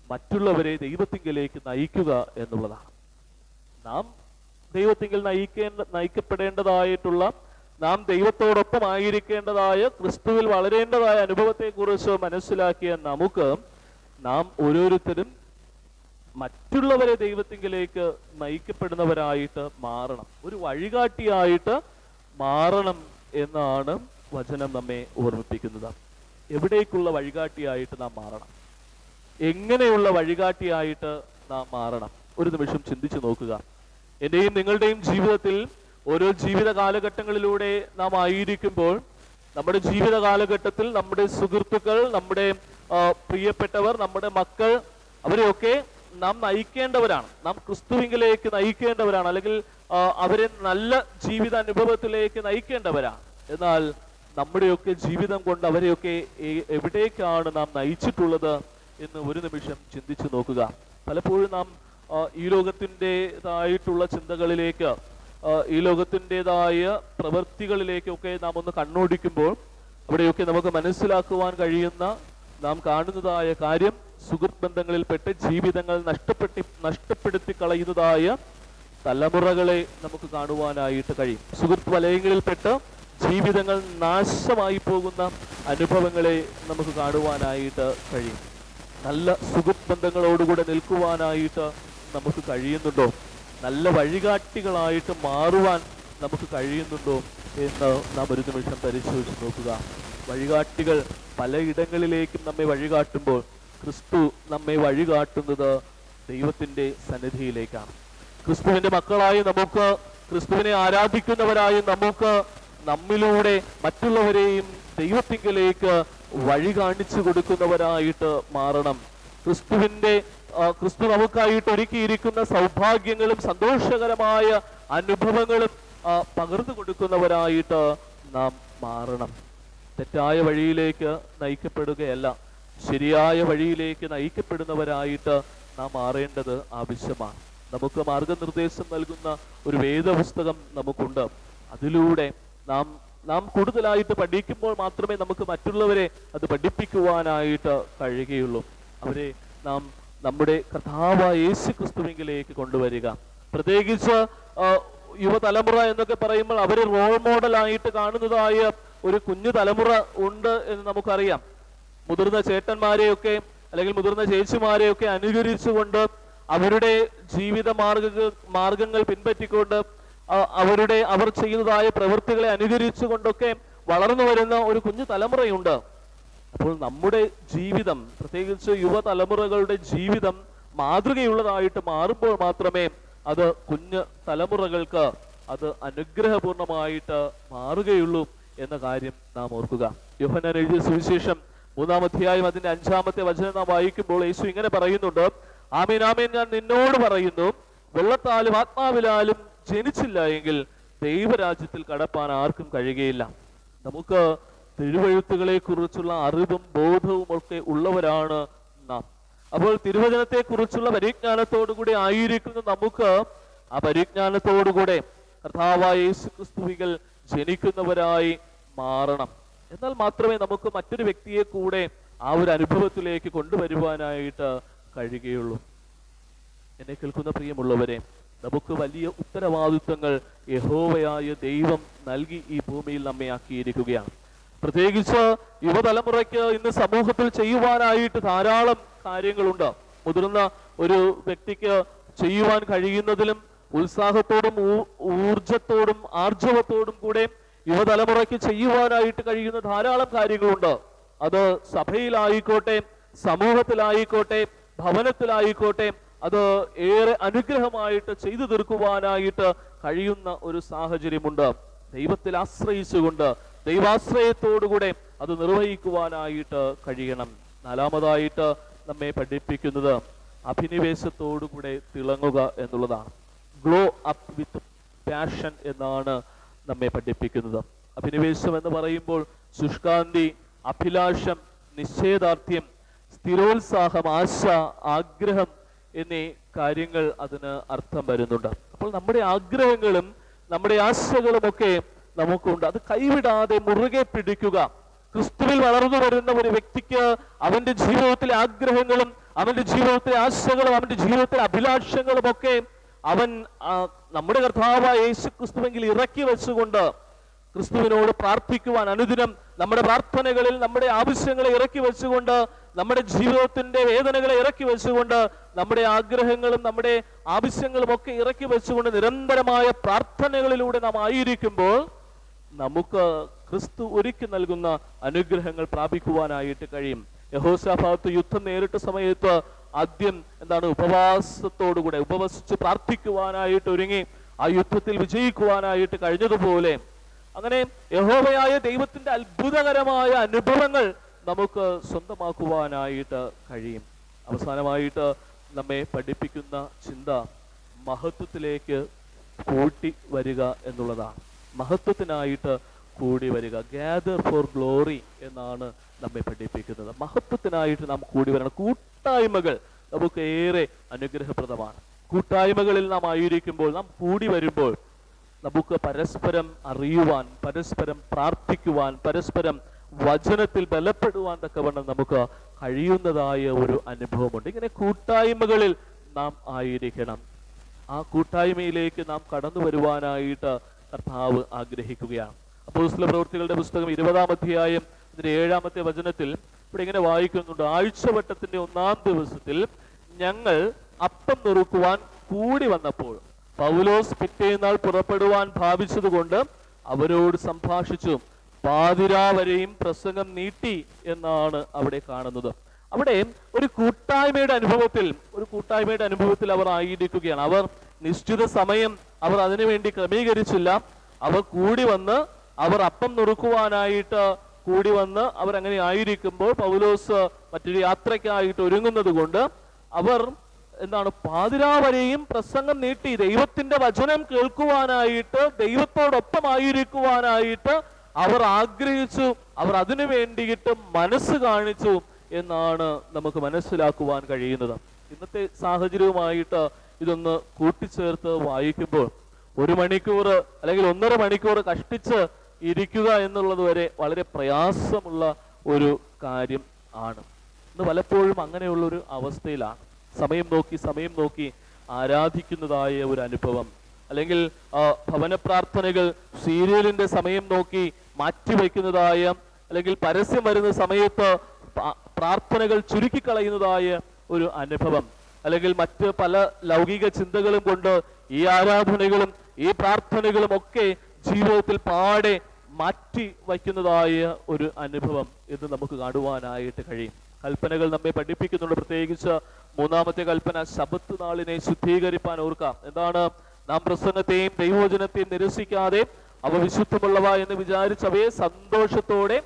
മറ്റുള്ളവരെ ദൈവത്തിങ്കിലേക്ക് നയിക്കുക എന്നുള്ളതാണ്. നാം ദൈവത്തിങ്കിൽ നയിക്കപ്പെടേണ്ടതായിട്ടുള്ള, നാം ദൈവത്തോടൊപ്പം ആയിരിക്കേണ്ടതായ, ക്രിസ്തുവിൽ വളരേണ്ടതായ അനുഭവത്തെക്കുറിച്ച് മനസ്സിലാക്കിയ നമുക്ക് നാം ഓരോരുത്തരും മറ്റുള്ളവരെ ദൈവത്തിങ്കിലേക്ക് നയിക്കപ്പെടുന്നവരായിട്ട് മാറണം, ഒരു വഴികാട്ടിയായിട്ട് മാറണം എന്നാണ് വചനം നമ്മെ ഓർമ്മിപ്പിക്കുന്നത്. എവിടേക്കുള്ള വഴികാട്ടിയായിട്ട് നാം മാറണം? എങ്ങനെയുള്ള വഴികാട്ടിയായിട്ട് നാം മാറണം? ഒരു നിമിഷം ചിന്തിച്ചു നോക്കുക. എൻ്റെയും നിങ്ങളുടെയും ജീവിതത്തിൽ ഓരോ ജീവിത കാലഘട്ടങ്ങളിലൂടെ നാം ആയിരിക്കുമ്പോൾ, നമ്മുടെ ജീവിത കാലഘട്ടത്തിൽ നമ്മുടെ സുഹൃത്തുക്കൾ, നമ്മുടെ പ്രിയപ്പെട്ടവർ, നമ്മുടെ മക്കൾ, അവരെയൊക്കെ നാം നയിക്കേണ്ടവരാണ്. നാം ക്രിസ്തുവിലേക്ക് നയിക്കേണ്ടവരാണ്, അല്ലെങ്കിൽ അവരെ നല്ല ജീവിത അനുഭവത്തിലേക്ക് നയിക്കേണ്ടവരാണ്. എന്നാൽ നമ്മുടെയൊക്കെ ജീവിതം കൊണ്ട് അവരെയൊക്കെ എവിടേക്കാണ് നാം നയിച്ചിട്ടുള്ളത് എന്ന് ഒരു നിമിഷം ചിന്തിച്ചു നോക്കുക. പലപ്പോഴും നാം ഈ ലോകത്തിൻ്റെതായിട്ടുള്ള ചിന്തകളിലേക്ക്, ഈ ലോകത്തിൻ്റെതായ പ്രവൃത്തികളിലേക്കൊക്കെ നാം ഒന്ന് കണ്ണോടിക്കുമ്പോൾ അവിടെയൊക്കെ നമുക്ക് മനസ്സിലാക്കുവാൻ കഴിയുന്ന, നാം കാണുന്നതായ കാര്യം, സുഹൃത്ത് ബന്ധങ്ങളിൽപ്പെട്ട് ജീവിതങ്ങൾ നഷ്ടപ്പെടുത്തി കളയുന്നതായ തലമുറകളെ നമുക്ക് കാണുവാനായിട്ട് കഴിയും. സുഹൃത്ത് വലയങ്ങളിൽപ്പെട്ട് ജീവിതങ്ങൾ നാശമായി പോകുന്ന അനുഭവങ്ങളെ നമുക്ക് കാണുവാനായിട്ട് കഴിയും. നല്ല സുഹൃത്ത് ബന്ധങ്ങളോടുകൂടെ നിൽക്കുവാനായിട്ട് നമുക്ക് കഴിയുന്നുണ്ടോ? നല്ല വഴികാട്ടികളായിട്ട് മാറുവാൻ നമുക്ക് കഴിയുന്നുണ്ടോ എന്ന് നാം ഒരു നിമിഷം പരിശോധിച്ച് നോക്കുക. വഴികാട്ടികൾ പലയിടങ്ങളിലേക്കും നമ്മെ വഴികാട്ടുമ്പോൾ ക്രിസ്തു നമ്മെ വഴികാട്ടുന്നത് ദൈവത്തിൻ്റെ സന്നിധിയിലേക്കാണ്. ക്രിസ്തുവിൻ്റെ മക്കളായി നമുക്ക്, ക്രിസ്തുവിനെ ആരാധിക്കുന്നവരായി നമുക്ക് നമ്മിലൂടെ മറ്റുള്ളവരെയും ദൈവത്തിങ്കലേക്ക് വഴി കാണിച്ചു കൊടുക്കുന്നവരായിട്ട് മാറണം. ക്രിസ്തു നമുക്കായിട്ട് ഒരുക്കിയിരിക്കുന്ന സൗഭാഗ്യങ്ങളും സന്തോഷകരമായ അനുഭവങ്ങളും പകർന്നു കൊടുക്കുന്നവരായിട്ട് നാം മാറണം. തെറ്റായ വഴിയിലേക്ക് നയിക്കപ്പെടുകയല്ല, ശരിയായ വഴിയിലേക്ക് നയിക്കപ്പെടുന്നവരായിട്ട് നാം മാറേണ്ടത് ആവശ്യമാണ്. നമുക്ക് മാർഗനിർദ്ദേശം നൽകുന്ന ഒരു വേദപുസ്തകം നമുക്കുണ്ട്. അതിലൂടെ നാം കൂടുതലായിട്ട് പഠിക്കുമ്പോൾ മാത്രമേ നമുക്ക് മറ്റുള്ളവരെ അത് പഠിപ്പിക്കുവാനായിട്ട് കഴിയുകയുള്ളൂ. അവരെ നാം നമ്മുടെ കർത്താവായ യേശു ക്രിസ്തുവിലേക്ക് കൊണ്ടുവരിക. പ്രത്യേകിച്ച് യുവതലമുറ എന്നൊക്കെ പറയുമ്പോൾ അവരെ റോൾ മോഡലായിട്ട് കാണുന്നതായ ഒരു കുഞ്ഞു തലമുറ ഉണ്ട് എന്ന് നമുക്കറിയാം. മുതിർന്ന ചേട്ടന്മാരെയൊക്കെ അല്ലെങ്കിൽ മുതിർന്ന ചേച്ചിമാരെയൊക്കെ അനുകരിച്ചുകൊണ്ട് അവരുടെ ജീവിത മാർഗങ്ങൾ പിൻപറ്റിക്കൊണ്ട് അവർ ചെയ്യുന്നതായ പ്രവൃത്തികളെ അനുകരിച്ചുകൊണ്ടൊക്കെ വളർന്നു വരുന്ന ഒരു കുഞ്ഞു തലമുറയുണ്ട്. അപ്പോൾ നമ്മുടെ ജീവിതം, പ്രത്യേകിച്ച് യുവതലമുറകളുടെ ജീവിതം മാതൃകയുള്ളതായിട്ട് മാറുമ്പോൾ മാത്രമേ അത് കുഞ്ഞു തലമുറകൾക്ക് അത് അനുഗ്രഹപൂർണമായിട്ട് മാറുകയുള്ളൂ എന്ന കാര്യം നാം ഓർക്കുക. യോഹന്നാൻ എഴുതിയ സുവിശേഷം 3-ാം അധ്യായം അതിന്റെ 5-ാമത്തെ വചനം നാം വായിക്കുമ്പോൾ യേശു ഇങ്ങനെ പറയുന്നുണ്ട്: ആമേൻ ആമേൻ ഞാൻ നിന്നോട് പറയുന്നു, വെള്ളത്താലും ആത്മാവിലാലും ജനിച്ചില്ല എങ്കിൽ ദൈവരാജ്യത്തിൽ കടപ്പാൻ ആർക്കും കഴിയുകയില്ല. നമുക്ക് തിരുവെഴുത്തുകളെ കുറിച്ചുള്ള അറിവും ബോധവും ഒക്കെ ഉള്ളവരാണ് നാം. അപ്പോൾ തിരുവചനത്തെ കുറിച്ചുള്ള പരിജ്ഞാനത്തോടുകൂടി ആയിരിക്കുന്ന നമുക്ക് ആ പരിജ്ഞാനത്തോടുകൂടെ കർത്താവായ യേശു ക്രിസ്തുവിൽ ജനിക്കുന്നവരായി മാറണം. എന്നാൽ മാത്രമേ നമുക്ക് മറ്റൊരു വ്യക്തിയെ കൂടെ ആ ഒരു അനുഭവത്തിലേക്ക് കൊണ്ടുവരുവാനായിട്ട് കഴിയുകയുള്ളൂ. എന്നെ കേൾക്കുന്ന പ്രിയമുള്ളവരെ, നമുക്ക് വലിയ ഉത്തരവാദിത്വങ്ങൾ യഹോവയായ ദൈവം നൽകി ഈ ഭൂമിയിൽ നമ്മെ ആക്കിയിരിക്കുകയാണ്. പ്രത്യേകിച്ച് യുവതലമുറയ്ക്ക് ഇന്ന് സമൂഹത്തിൽ ചെയ്യുവാനായിട്ട് ധാരാളം കാര്യങ്ങളുണ്ട്. മുതിർന്ന ഒരു വ്യക്തിക്ക് ചെയ്യുവാൻ കഴിയുന്നതിലും ഉത്സാഹത്തോടും ഊർജത്തോടും ആർജവത്തോടും കൂടെ യുവതലമുറയ്ക്ക് ചെയ്യുവാനായിട്ട് കഴിയുന്ന ധാരാളം കാര്യങ്ങളുണ്ട്. അത് സഭയിലായിക്കോട്ടെ, സമൂഹത്തിലായിക്കോട്ടെ, ഭവനത്തിലായിക്കോട്ടെ, അത് ഏറെ അനുഗ്രഹമായിട്ട് ചെയ്തു തീർക്കുവാനായിട്ട് കഴിയുന്ന ഒരു സാഹചര്യമുണ്ട്. ദൈവത്തിൽ ആശ്രയിച്ചുകൊണ്ട് ദൈവാശ്രയത്തോടുകൂടെ അത് നിർവഹിക്കുവാനായിട്ട് കഴിയണം. 4-മതായിട്ട് നമ്മെ പഠിപ്പിക്കുന്നത് അഭിനിവേശത്തോടുകൂടെ തിളങ്ങുക എന്നുള്ളതാണ്. ഗ്ലോ അപ്പ് വിത്ത് പാഷൻ എന്നാണ് നമ്മെ പഠിപ്പിക്കുന്നത്. അഭിനിവേശം എന്ന് പറയുമ്പോൾ ശുഷ്കാന്തി, അഭിലാഷം, നിശ്ചയദാർഢ്യം, സ്ഥിരോത്സാഹം, ആശ, ആഗ്രഹം എന്നീ കാര്യങ്ങൾ അതിന് അർത്ഥം വരുന്നുണ്ട്. അപ്പോൾ നമ്മുടെ ആഗ്രഹങ്ങളും നമ്മുടെ ആശകളും ഒക്കെ നമുക്കുണ്ട്. അത് കൈവിടാതെ മുറുകെ പിടിക്കുക. ക്രിസ്തുവിൽ വളർന്നു വരുന്ന ഒരു വ്യക്തിക്ക് അവന്റെ ജീവിതത്തിലെ ആഗ്രഹങ്ങളും അവന്റെ ജീവിതത്തിലെ ആശകളും അവന്റെ ജീവിതത്തിലെ അഭിലാഷങ്ങളും ഒക്കെ അവൻ നമ്മുടെ കർത്താവായ യേശു ക്രിസ്തുവെങ്കിൽ ഇറക്കി വെച്ചുകൊണ്ട് ക്രിസ്തുവിനോട് പ്രാർത്ഥിക്കുവാൻ അനുദിനം നമ്മുടെ പ്രാർത്ഥനകളിൽ നമ്മുടെ ആവശ്യങ്ങളെ ഇറക്കി വെച്ചുകൊണ്ട്, നമ്മുടെ ജീവിതത്തിന്റെ വേദനകളെ ഇറക്കി വെച്ചുകൊണ്ട്, നമ്മുടെ ആഗ്രഹങ്ങളും നമ്മുടെ ആവശ്യങ്ങളും ഒക്കെ ഇറക്കി വെച്ചുകൊണ്ട് നിരന്തരമായ പ്രാർത്ഥനകളിലൂടെ നാം ആയിരിക്കുമ്പോൾ നമുക്ക് ക്രിസ്തു ഒരുക്കി നൽകുന്ന അനുഗ്രഹങ്ങൾ പ്രാപിക്കുവാനായിട്ട് കഴിയും. യഹോശാഫാത്ത് യുദ്ധം നേരിട്ട സമയത്ത് ആദ്യം ഉപവാസത്തോടുകൂടെ ഉപവസിച്ച് പ്രാർത്ഥിക്കുവാനായിട്ട് ഒരുങ്ങി ആ യുദ്ധത്തിൽ വിജയിക്കുവാനായിട്ട് കഴിഞ്ഞതുപോലെ അങ്ങനെ യഹോവയായ ദൈവത്തിന്റെ അത്ഭുതകരമായ അനുഭവങ്ങൾ നമുക്ക് സ്വന്തമാക്കുവാനായിട്ട് കഴിയും. അവസാനമായിട്ട് നമ്മെ പഠിപ്പിക്കുന്ന ചിന്ത മഹത്വത്തിലേക്ക് കൂട്ടി വരിക എന്നുള്ളതാണ്. മഹത്വത്തിനായിട്ട് കൂടി വരിക, ഗ്യാദർ ഫോർ ഗ്ലോറി എന്നാണ് നമ്മെ പഠിപ്പിക്കുന്നത്. മഹത്വത്തിനായിട്ട് നാം കൂടി വരണം. കൂട്ടായ്മകൾ നമുക്ക് ഏറെ അനുഗ്രഹപ്രദമാണ്. കൂട്ടായ്മകളിൽ നാം ആയിരിക്കുമ്പോൾ, നാം കൂടി വരുമ്പോൾ നമുക്ക് പരസ്പരം അറിയുവാൻ, പരസ്പരം പ്രാർത്ഥിക്കുവാൻ, പരസ്പരം വചനത്തിൽ ബലപ്പെടുവാൻ തക്കവണ്ണം നമുക്ക് കഴിയുന്നതായ ഒരു അനുഭവമുണ്ട്. ഇങ്ങനെ കൂട്ടായ്മകളിൽ നാം ആയിരിക്കണം. ആ കൂട്ടായ്മയിലേക്ക് നാം കടന്നു വരുവാനായിട്ട് കർത്താവ് ആഗ്രഹിക്കുകയാണ്. അപ്പോസ്തല പ്രവൃത്തികളുടെ പുസ്തകം 20-ാം അധ്യായം 7-ാമത്തെ വചനത്തിൽ ഇവിടെ ഇങ്ങനെ വായിക്കുന്നുണ്ട്: ആഴ്ചവട്ടത്തിന്റെ 1-ാം ദിവസത്തിൽ ഞങ്ങൾ അപ്പം നുറുക്കുവാൻ കൂടി വന്നപ്പോൾ പൗലോസ് പിറ്റേന്നാൾ പുറപ്പെടുവാൻ ഭാവിച്ചതുകൊണ്ട് അവരോട് സംഭാഷിച്ചു. പാതിരാ വരെയും പ്രസംഗം നീട്ടി എന്നാണ് അവിടെ കാണുന്നത്. അവിടെ ഒരു കൂട്ടായ്മയുടെ അനുഭവത്തിൽ അവർ ആയിരിക്കുകയാണ്. അവർ നിശ്ചിത സമയം അവർ അതിനുവേണ്ടി ക്രമീകരിച്ചില്ല. അവർ കൂടി വന്ന് അവർ അപ്പം നുറുക്കുവാനായിട്ട് കൂടി വന്ന് അവർ അങ്ങനെ ആയിരിക്കുമ്പോൾ പൗലോസ് മറ്റൊരു യാത്രയ്ക്കായിട്ട് ഒരുങ്ങുന്നത് കൊണ്ട് അവർ പാതിരാ വരെയും പ്രസംഗം നീട്ടി ദൈവത്തിന്റെ വചനം കേൾക്കുവാനായിട്ട്, ദൈവത്തോടൊപ്പം ആയിരിക്കുവാനായിട്ട് അവർ ആഗ്രഹിച്ചു. അവർ അതിനു വേണ്ടിയിട്ട് മനസ്സ് കാണിച്ചു എന്നാണ് നമുക്ക് മനസ്സിലാക്കുവാൻ കഴിയുന്നത്. ഇന്നത്തെ സാഹചര്യവുമായിട്ട് ഇതൊന്ന് കൂട്ടിച്ചേർത്ത് വായിക്കുമ്പോൾ 1 മണിക്കൂർ അല്ലെങ്കിൽ 1.5 മണിക്കൂർ കഷ്ടിച്ച് ഇരിക്കുക എന്നുള്ളത് വരെ വളരെ പ്രയാസമുള്ള ഒരു കാര്യം ആണ്. ഇന്ന് പലപ്പോഴും അങ്ങനെയുള്ളൊരു അവസ്ഥയിലാണ്. സമയം നോക്കി ആരാധിക്കുന്നതായ ഒരു അനുഭവം, അല്ലെങ്കിൽ ഭവന പ്രാർത്ഥനകൾ സീരിയലിന്റെ സമയം നോക്കി മാറ്റിവെക്കുന്നതായ, അല്ലെങ്കിൽ പരസ്യം വരുന്ന സമയത്ത് പ്രാർത്ഥനകൾ ചുരുക്കിക്കളയുന്നതായ ഒരു അനുഭവം, അല്ലെങ്കിൽ മറ്റ് പല ലൗകിക ചിന്തകളും കൊണ്ട് ഈ ആരാധനകളും ഈ പ്രാർത്ഥനകളും ഒക്കെ ജീവിതത്തിൽ പാടെ മാറ്റി വയ്ക്കുന്നതായ ഒരു അനുഭവം ഇത് നമുക്ക് കാണുവാനായിട്ട് കഴിയും. കൽപ്പനകൾ നമ്മെ പഠിപ്പിക്കുന്നുണ്ട്. പ്രത്യേകിച്ച് 3-ാമത്തെ കൽപ്പന, ശബ്ബത്ത് നാളിനെ ശുദ്ധീകരിപ്പാൻ ഓർക്കാം. എന്താണ്? നാം പ്രസംഗത്തെയും ദൈവവചനത്തെയും നിരസിക്കാതെ അവ വിശുദ്ധമുള്ളവ എന്ന് വിചാരിച്ച് അവയെ സന്തോഷത്തോടെ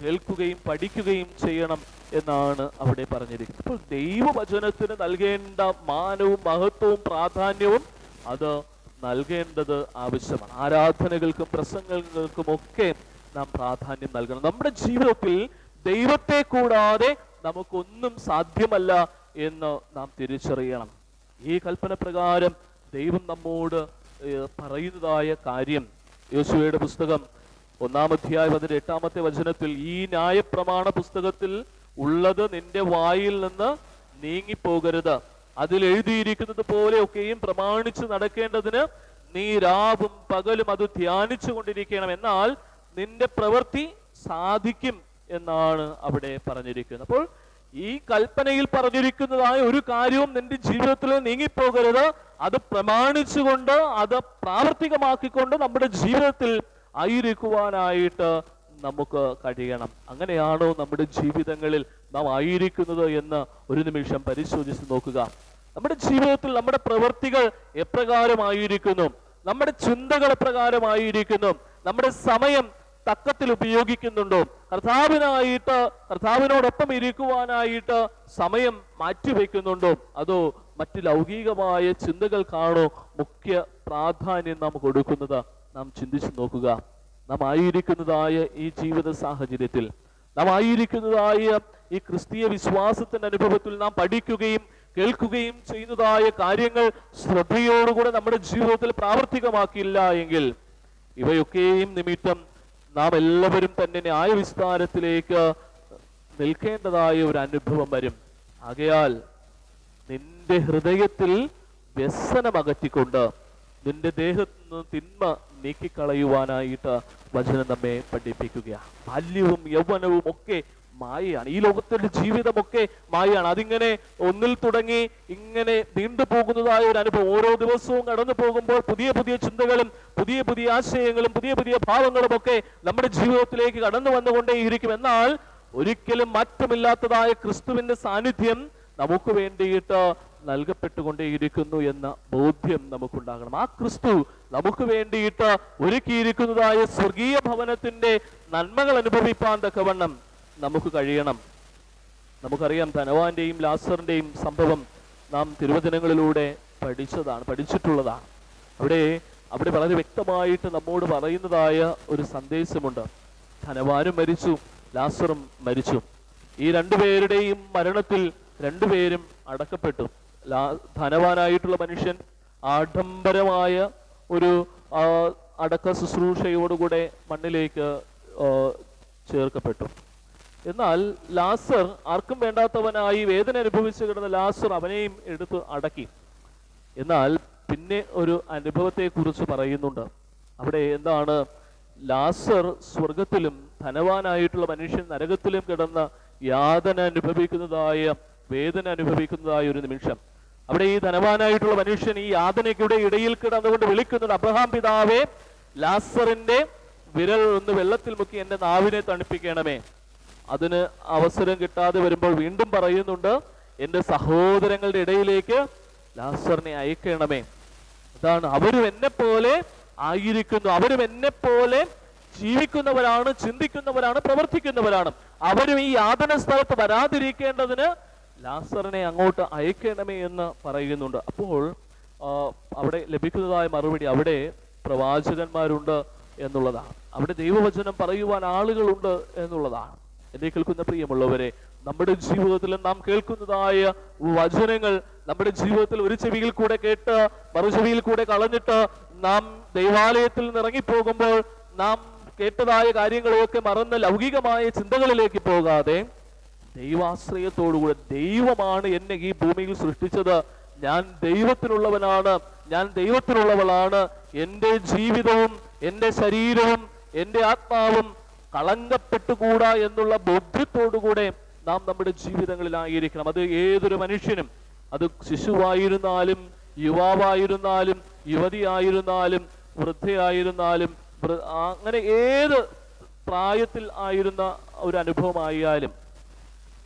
കേൾക്കുകയും പഠിക്കുകയും ചെയ്യണം എന്നാണ് അവിടെ പറഞ്ഞിരിക്കുന്നത്. അപ്പോൾ ദൈവവചനത്തിന് നൽകേണ്ട മാനവും മഹത്വവും പ്രാധാന്യവും അത് നൽകേണ്ടത് ആവശ്യമാണ്. ആരാധനകൾക്കും പ്രസംഗങ്ങൾക്കും ഒക്കെ നാം പ്രാധാന്യം നൽകണം. നമ്മുടെ ജീവിതത്തിൽ ദൈവത്തെ കൂടാതെ നമുക്കൊന്നും സാധ്യമല്ല എന്ന് നാം തിരിച്ചറിയണം. ഈ കൽപ്പന പ്രകാരം ദൈവം നമ്മോട് പറയുന്നതായ കാര്യം യോശുവയുടെ പുസ്തകം 1-ാം അധ്യായം 8-ാമത്തെ വചനത്തിൽ, ഈ ന്യായപ്രമാണ പുസ്തകത്തിൽ ഉള്ളത് നിന്റെ വായിൽ നിന്ന് നീങ്ങിപ്പോകരുത്, അതിൽ എഴുതിയിരിക്കുന്നത് പോലെയൊക്കെയും പ്രമാണിച്ച് നടക്കേണ്ടതിന് നീ രാവും പകലും അത് ധ്യാനിച്ചു കൊണ്ടിരിക്കണം, എന്നാൽ നിന്റെ പ്രവൃത്തി സാധിക്കും എന്നാണ് അവിടെ പറഞ്ഞിരിക്കുന്നത്. അപ്പോൾ ഈ കൽപ്പനയിൽ പറഞ്ഞിരിക്കുന്നതായ ഒരു കാര്യവും നിന്റെ ജീവിതത്തിൽ നീങ്ങിപ്പോകരുത്. അത് പ്രമാണിച്ചുകൊണ്ട് അത് പ്രാവർത്തികമാക്കിക്കൊണ്ട് നമ്മുടെ ജീവിതത്തിൽ ആയിരിക്കുവാനായിട്ട് നമുക്ക് കഴിയണം. അങ്ങനെയാണോ നമ്മുടെ ജീവിതങ്ങളിൽ നാം ആയിരിക്കുന്നത് എന്ന് ഒരു നിമിഷം പരിശോധിച്ച് നോക്കുക. നമ്മുടെ ജീവിതത്തിൽ നമ്മുടെ പ്രവൃത്തികൾ എപ്രകാരമായിരിക്കുന്നു, നമ്മുടെ ചിന്തകൾ എപ്രകാരമായിരിക്കുന്നു, നമ്മുടെ സമയം തക്കത്തിൽ ഉപയോഗിക്കുന്നുണ്ടോ, കർത്താവിനോടൊപ്പം ഇരിക്കുവാനായിട്ട് സമയം മാറ്റിവെക്കുന്നുണ്ടോ, അതോ മറ്റ് ലൗകികമായ ചിന്തകൾക്കാണോ മുഖ്യ പ്രാധാന്യം നാം കൊടുക്കുന്നത്? നാം ചിന്തിച്ചു നോക്കുക. നാം ആയിരിക്കുന്നതായ ഈ ജീവിത സാഹചര്യത്തിൽ, നാം ആയിരിക്കുന്നതായ ഈ ക്രിസ്തീയ വിശ്വാസത്തിന്റെ അനുഭവത്തിൽ നാം പഠിക്കുകയും കേൾക്കുകയും ചെയ്യുന്നതായ കാര്യങ്ങൾ ശ്രദ്ധയോടുകൂടെ നമ്മുടെ ജീവിതത്തിൽ പ്രാവർത്തികമാക്കിയില്ല എങ്കിൽ ഇവയൊക്കെയും നിമിത്തം നാം എല്ലാവരും തന്നെ ന്യായവിസ്താരത്തിലേക്ക് നിൽക്കേണ്ടതായ ഒരു അനുഭവം വരും. ആകയാൽ നിന്റെ ഹൃദയത്തിൽ വ്യസനം അകറ്റിക്കൊണ്ട് നിന്റെ ദേഹത്ത് നിന്ന് തിന്മ നീക്കിക്കളയുവാനായിട്ട് വചനം നമ്മെ പഠിപ്പിക്കുകയാണ്. ബാല്യവും യൗവനവും ഒക്കെ മായയാണ്. ഈ ലോകത്തിന്റെ ജീവിതമൊക്കെ മായയാണ്. അതിങ്ങനെ ഒന്നിൽ തുടങ്ങി ഇങ്ങനെ നീണ്ടുപോകുന്നതായ ഒരു അനുഭവം. ഓരോ ദിവസവും കടന്നു പോകുമ്പോൾ പുതിയ പുതിയ ചിന്തകളും പുതിയ പുതിയ ആശയങ്ങളും പുതിയ പുതിയ ഭാവങ്ങളും ഒക്കെ നമ്മുടെ ജീവിതത്തിലേക്ക് കടന്നു വന്നുകൊണ്ടേയിരിക്കും. എന്നാൽ ഒരിക്കലും മാറ്റമില്ലാത്തതായ ക്രിസ്തുവിന്റെ സാന്നിധ്യം നമുക്ക് വേണ്ടിയിട്ട് നൽകപ്പെട്ടുകൊണ്ടേയിരിക്കുന്നു എന്ന ബോധ്യം നമുക്കുണ്ടാകണം. ആ ക്രിസ്തു നമുക്ക് വേണ്ടിയിട്ട് ഒരുക്കിയിരിക്കുന്നതായ സ്വർഗീയ ഭവനത്തിന്റെ നന്മകൾ അനുഭവിപ്പാൻ തക്കവണ്ണം നമുക്ക് കഴിയണം. നമുക്കറിയാം, ധനവാന്റെയും ലാസറിന്റെയും സംഭവം നാം തിരുവചനങ്ങളിലൂടെ പഠിച്ചിട്ടുള്ളതാണ്. അവിടെ വളരെ വ്യക്തമായിട്ട് നമ്മോട് പറയുന്നതായ ഒരു സന്ദേശമുണ്ട്. ധനവാനും മരിച്ചു, ലാസറും മരിച്ചു. ഈ രണ്ടുപേരുടെയും മരണത്തിൽ രണ്ടുപേരും അടക്കപ്പെട്ടു. ധനവാനായിട്ടുള്ള മനുഷ്യൻ ആഡംബരമായ ഒരു അടക്ക ശുശ്രൂഷയോടുകൂടെ മണ്ണിലേക്ക് ചേർക്കപ്പെട്ടു. എന്നാൽ ലാസർ, ആർക്കും വേണ്ടാത്തവനായി വേദന അനുഭവിച്ചു കിടന്ന ലാസർ അവനെയും എടുത്ത് അടക്കി. എന്നാൽ പിന്നെ ഒരു അനുഭവത്തെക്കുറിച്ച് പറയുന്നുണ്ട്. അവിടെ എന്താണ്? ലാസർ സ്വർഗത്തിലും ധനവാനായിട്ടുള്ള മനുഷ്യൻ നരകത്തിലും കിടന്ന യാതന അനുഭവിക്കുന്നതായ, വേദന അനുഭവിക്കുന്നതായ ഒരു നിമിഷം. അവിടെ ഈ ധനവാനായിട്ടുള്ള മനുഷ്യൻ ഈ യാതനയ്ക്കുടെ ഇടയിൽ കിടന്നുകൊണ്ട് വിളിക്കുന്നുണ്ട്, അബ്രഹാം പിതാവേ, ലാസറിന്റെ വിരൽ ഒന്ന് വെള്ളത്തിൽ മുക്കി എൻ്റെ നാവിനെ തണുപ്പിക്കണമേ. അതിന് അവസരം കിട്ടാതെ വരുമ്പോൾ വീണ്ടും പറയുന്നുണ്ട്, എൻ്റെ സഹോദരങ്ങളുടെ ഇടയിലേക്ക് ലാസറിനെ അയക്കണമേ. അതാണ്, അവരും എന്നെ പോലെ ആയിരിക്കുന്നു, അവരും എന്നെ പോലെ ജീവിക്കുന്നവരാണ്, ചിന്തിക്കുന്നവരാണ്, പ്രവർത്തിക്കുന്നവരാണ്. അവരും ഈ യാതന സ്ഥലത്ത് വരാതിരിക്കേണ്ടതിന് ലാസറിനെ അങ്ങോട്ട് അയക്കണമേ എന്ന് പറയുന്നുണ്ട്. അപ്പോൾ അവിടെ ലഭിക്കുന്നതായ മറുപടി, അവിടെ പ്രവാചകന്മാരുണ്ട് എന്നുള്ളതാണ്, അവിടെ ദൈവവചനം പറയുവാൻ ആളുകളുണ്ട് എന്നുള്ളതാണ്. എന്നെ കേൾക്കുന്ന പ്രിയമുള്ളവരെ, നമ്മുടെ ജീവിതത്തിൽ നാം കേൾക്കുന്നതായ വചനങ്ങൾ നമ്മുടെ ജീവിതത്തിൽ ഒരു ചെവിയിൽ കൂടെ കേട്ട് മറുചെവിയിൽ കൂടെ കളഞ്ഞിട്ട് നാം ദൈവാലയത്തിൽ നിന്ന് ഇറങ്ങിപ്പോകുമ്പോൾ നാം കേട്ടതായ കാര്യങ്ങളൊക്കെ മറന്ന് ലൗകികമായ ചിന്തകളിലേക്ക് പോകാതെ ദൈവാശ്രയത്തോടുകൂടെ, ദൈവമാണ് എന്നെ ഈ ഭൂമിയിൽ സൃഷ്ടിച്ചത്, ഞാൻ ദൈവത്തിനുള്ളവനാണ്, ഞാൻ ദൈവത്തിനുള്ളവളാണ്, എൻ്റെ ജീവിതവും എൻ്റെ ശരീരവും എൻ്റെ ആത്മാവും കളങ്കപ്പെട്ടുകൂടാ എന്നുള്ള ബോധ്യത്തോടുകൂടെ നാം നമ്മുടെ ജീവിതങ്ങളിലായിരിക്കണം. അത് ഏതൊരു മനുഷ്യനും, അത് ശിശുവായിരുന്നാലും യുവാവായിരുന്നാലും യുവതിയായിരുന്നാലും വൃദ്ധയായിരുന്നാലും അങ്ങനെ ഏത് പ്രായത്തിൽ ആയിരുന്ന ഒരു അനുഭവമായാലും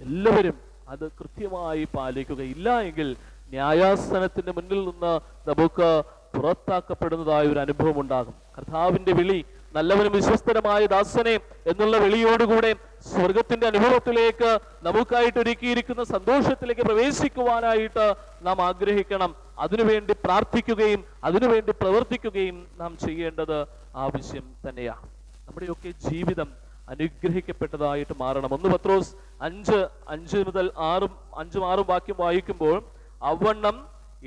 എല്ലാവരും അത് കൃത്യമായി പാലിക്കുക. ഇല്ല എങ്കിൽ ന്യായാസനത്തിന്റെ മുന്നിൽ നിന്ന് നമുക്ക് പുറത്താക്കപ്പെടുന്നതായ ഒരു അനുഭവം ഉണ്ടാകും. കർത്താവിന്റെ വിളി, നല്ലവനും വിശ്വസ്തരമായ ദാസനെ എന്നുള്ള വിളിയോടുകൂടെ സ്വർഗത്തിന്റെ അനുഭവത്തിലേക്ക് നമുക്കായിട്ട് ഒരുക്കിയിരിക്കുന്ന സന്തോഷത്തിലേക്ക് പ്രവേശിക്കുവാനായിട്ട് നാം ആഗ്രഹിക്കണം. അതിനുവേണ്ടി പ്രാർത്ഥിക്കുകയും അതിനുവേണ്ടി പ്രവർത്തിക്കുകയും നാം ചെയ്യേണ്ടത് ആവശ്യം തന്നെയാണ്. നമ്മുടെയൊക്കെ ജീവിതം അനുഗ്രഹിക്കപ്പെട്ടതായിട്ട് മാറണം. 1 പത്രോസ് 5:5-6 വാക്യം വായിക്കുമ്പോൾ, അവണ്ണം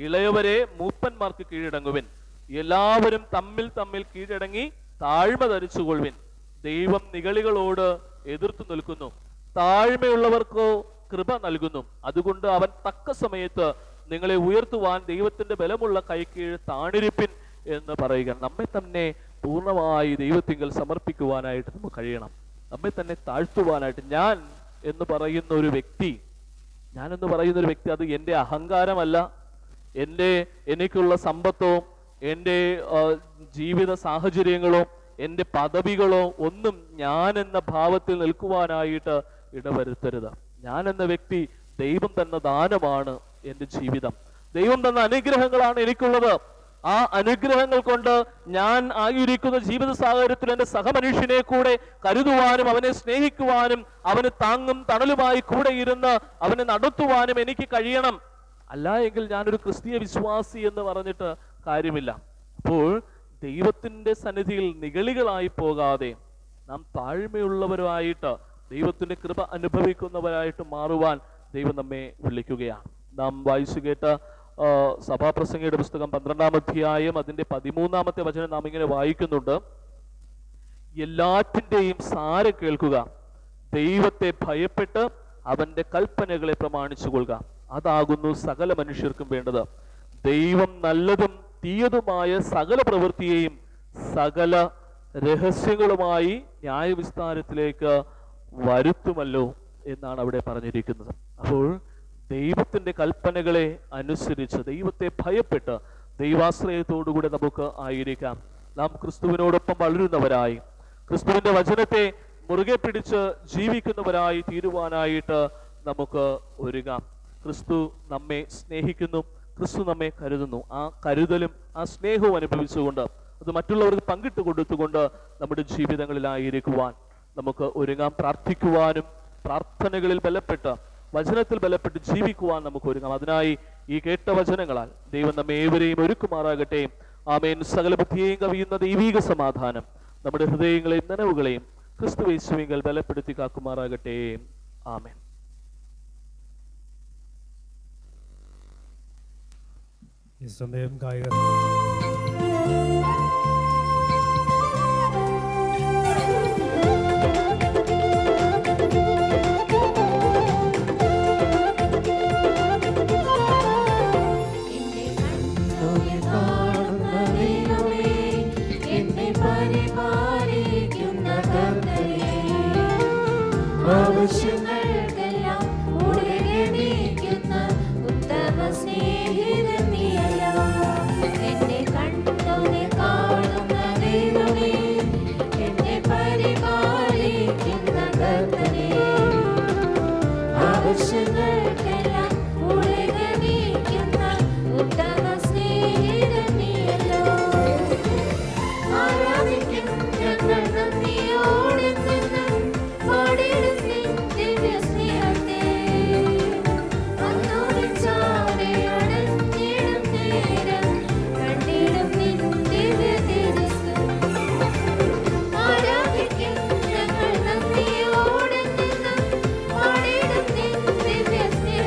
ഇളയവരെ മൂപ്പന്മാർക്ക് കീഴടങ്ങുവിൻ, എല്ലാവരും തമ്മിൽ തമ്മിൽ കീഴടങ്ങി താഴ്മ ധരിച്ചുകൊള്ളുവിൻ. ദൈവം നിഗളികളോട് എതിർത്തു നിൽക്കുന്നു, താഴ്മയുള്ളവർക്കോ കൃപ നൽകുന്നു. അതുകൊണ്ട് അവൻ തക്ക സമയത്ത് നിങ്ങളെ ഉയർത്തുവാൻ ദൈവത്തിന്റെ ബലമുള്ള കൈക്കീഴ് താണിരിപ്പിൻ എന്ന് പറയുക. നമ്മെ തന്നെ പൂർണ്ണമായി ദൈവത്തിങ്കൽ സമർപ്പിക്കുവാനായിട്ട് നമുക്ക് കഴിയണം. നമ്മെ തന്നെ താഴ്ത്തുവാനായിട്ട്. ഞാൻ എന്ന് പറയുന്ന ഒരു വ്യക്തി അത് എൻ്റെ അഹങ്കാരമല്ല, എനിക്കുള്ള സമ്പത്തോ എൻ്റെ ജീവിത സാഹചര്യങ്ങളോ എൻ്റെ പദവികളോ ഒന്നും ഞാൻ എന്ന ഭാവത്തിൽ നിൽക്കുവാനായിട്ട് ഇടവരുത്തരുത്. ഞാൻ എന്ന വ്യക്തി ദൈവം തന്ന ദാനമാണ് എൻ്റെ ജീവിതം, ദൈവം തന്ന അനുഗ്രഹങ്ങളാണ് എനിക്കുള്ളത്. ആ അനുഗ്രഹങ്ങൾ കൊണ്ട് ഞാൻ ആയിരിക്കുന്ന ജീവിത സാഹചര്യത്തിൽ എൻ്റെ സഹമനുഷ്യനെ കൂടെ കരുതുവാനും അവനെ സ്നേഹിക്കുവാനും അവന് താങ്ങും തണലുമായി കൂടെ ഇരുന്ന് അവനെ നടത്തുവാനും എനിക്ക് കഴിയണം. അല്ല എങ്കിൽ ഞാനൊരു ക്രിസ്തീയ വിശ്വാസി എന്ന് പറഞ്ഞിട്ട് കാര്യമില്ല. അപ്പോൾ ദൈവത്തിന്റെ സന്നിധിയിൽ നിഗളികളായി പോകാതെ നാം താഴ്മയുള്ളവരായിട്ട് ദൈവത്തിന്റെ കൃപ അനുഭവിക്കുന്നവരായിട്ട് മാറുവാൻ ദൈവം നമ്മെ വിളിക്കുകയാണ്. നാം വായിച്ചു കേട്ട സഭാപ്രസംഗിയുടെ പുസ്തകം 12-ാം അധ്യായം അതിന്റെ 13-ാമത്തെ വചനം നാം ഇങ്ങനെ വായിക്കുന്നുണ്ട്, എല്ലാറ്റിൻ്റെയും സാരം കേൾക്കുക, ദൈവത്തെ ഭയപ്പെട്ട് അവന്റെ കൽപ്പനകളെ പ്രമാണിച്ചു കൊള്ളുക, അതാകുന്നു സകല മനുഷ്യർക്കും വേണ്ടത്. ദൈവം നല്ലതും തീയതുമായ സകല പ്രവൃത്തിയെയും സകല രഹസ്യങ്ങളുമായി ന്യായവിസ്താരത്തിലേക്ക് വരുത്തുമല്ലോ എന്നാണ് അവിടെ പറഞ്ഞിരിക്കുന്നത്. അപ്പോൾ ദൈവത്തിന്റെ കൽപ്പനകളെ അനുസരിച്ച് ദൈവത്തെ ഭയപ്പെട്ട് ദൈവാശ്രയത്തോടുകൂടെ നമുക്ക് ആയിരിക്കാം. നാം ക്രിസ്തുവിനോടൊപ്പം വളരുന്നവരായി ക്രിസ്തുവിന്റെ വചനത്തെ മുറുകെ പിടിച്ച് ജീവിക്കുന്നവരായി തീരുവാനായിട്ട് നമുക്ക് ഒരുങ്ങാം. ക്രിസ്തു നമ്മെ സ്നേഹിക്കുന്നു, ക്രിസ്തു നമ്മെ കരുതുന്നു. ആ കരുതലും ആ സ്നേഹവും അനുഭവിച്ചുകൊണ്ട് അത് മറ്റുള്ളവർക്ക് പങ്കിട്ട് കൊടുത്തുകൊണ്ട് നമ്മുടെ ജീവിതങ്ങളിലായിരിക്കുവാൻ നമുക്ക് ഒരുങ്ങാം. പ്രാർത്ഥിക്കുവാനും പ്രാർത്ഥനകളിൽ ബലപ്പെട്ട് വചനത്തിൽ ബലപ്പെട്ട് ജീവിക്കുവാൻ നമുക്ക് ഒരുങ്ങാം. അതിനായി ഈ കേട്ട വചനങ്ങളാൽ ദൈവം നമ്മെ ഏവരെയും ഒരുക്കുമാറാകട്ടെ. ആമേൻ. സകല ബുദ്ധിയെയും കവിയുന്ന ദൈവീക സമാധാനം നമ്മുടെ ഹൃദയങ്ങളെയും നനവുകളെയും ക്രിസ്തുയേശുവിങ്കൽ ബലപ്പെടുത്തി കാക്കുമാറാകട്ടെ. ആമേൻ. ഈ സമയം ഗായകർ ആവശ്യങ്ങൾക്കെല്ലാം ഉടനീക്കുന്ന ഉത്തമ സ്നേഹിതൻ നീയല്ലോ. എന്നെ കണ്ടോനെ കാണുന്ന ദൈവമേ, എന്നെ പരിപാലിക്കുന്ന കർത്തനേ, ആവശ്യങ്ങൾക്കെല്ലാം ഉടനീക്കുന്ന ഉത്തമ സ്നേഹിതൻ നീയല്ലോ. ആരാധിക്കും ഞങ്ങൾ നന്ദിയോടെ നിന്നും പാടിടും നിൻ ദിവ്യ സ്നേഹത്തെ. അന്നോടിച്ചാടെ അടഞ്ഞിടും നേരം കണ്ടിടും നിൻ ദിവ്യ തേജസ്സ്. ആരാധിക്കും ഞങ്ങൾ നന്ദിയോടെ നിന്നും പാടിടും നിൻ ദിവ്യ സ്നേഹത്തെ.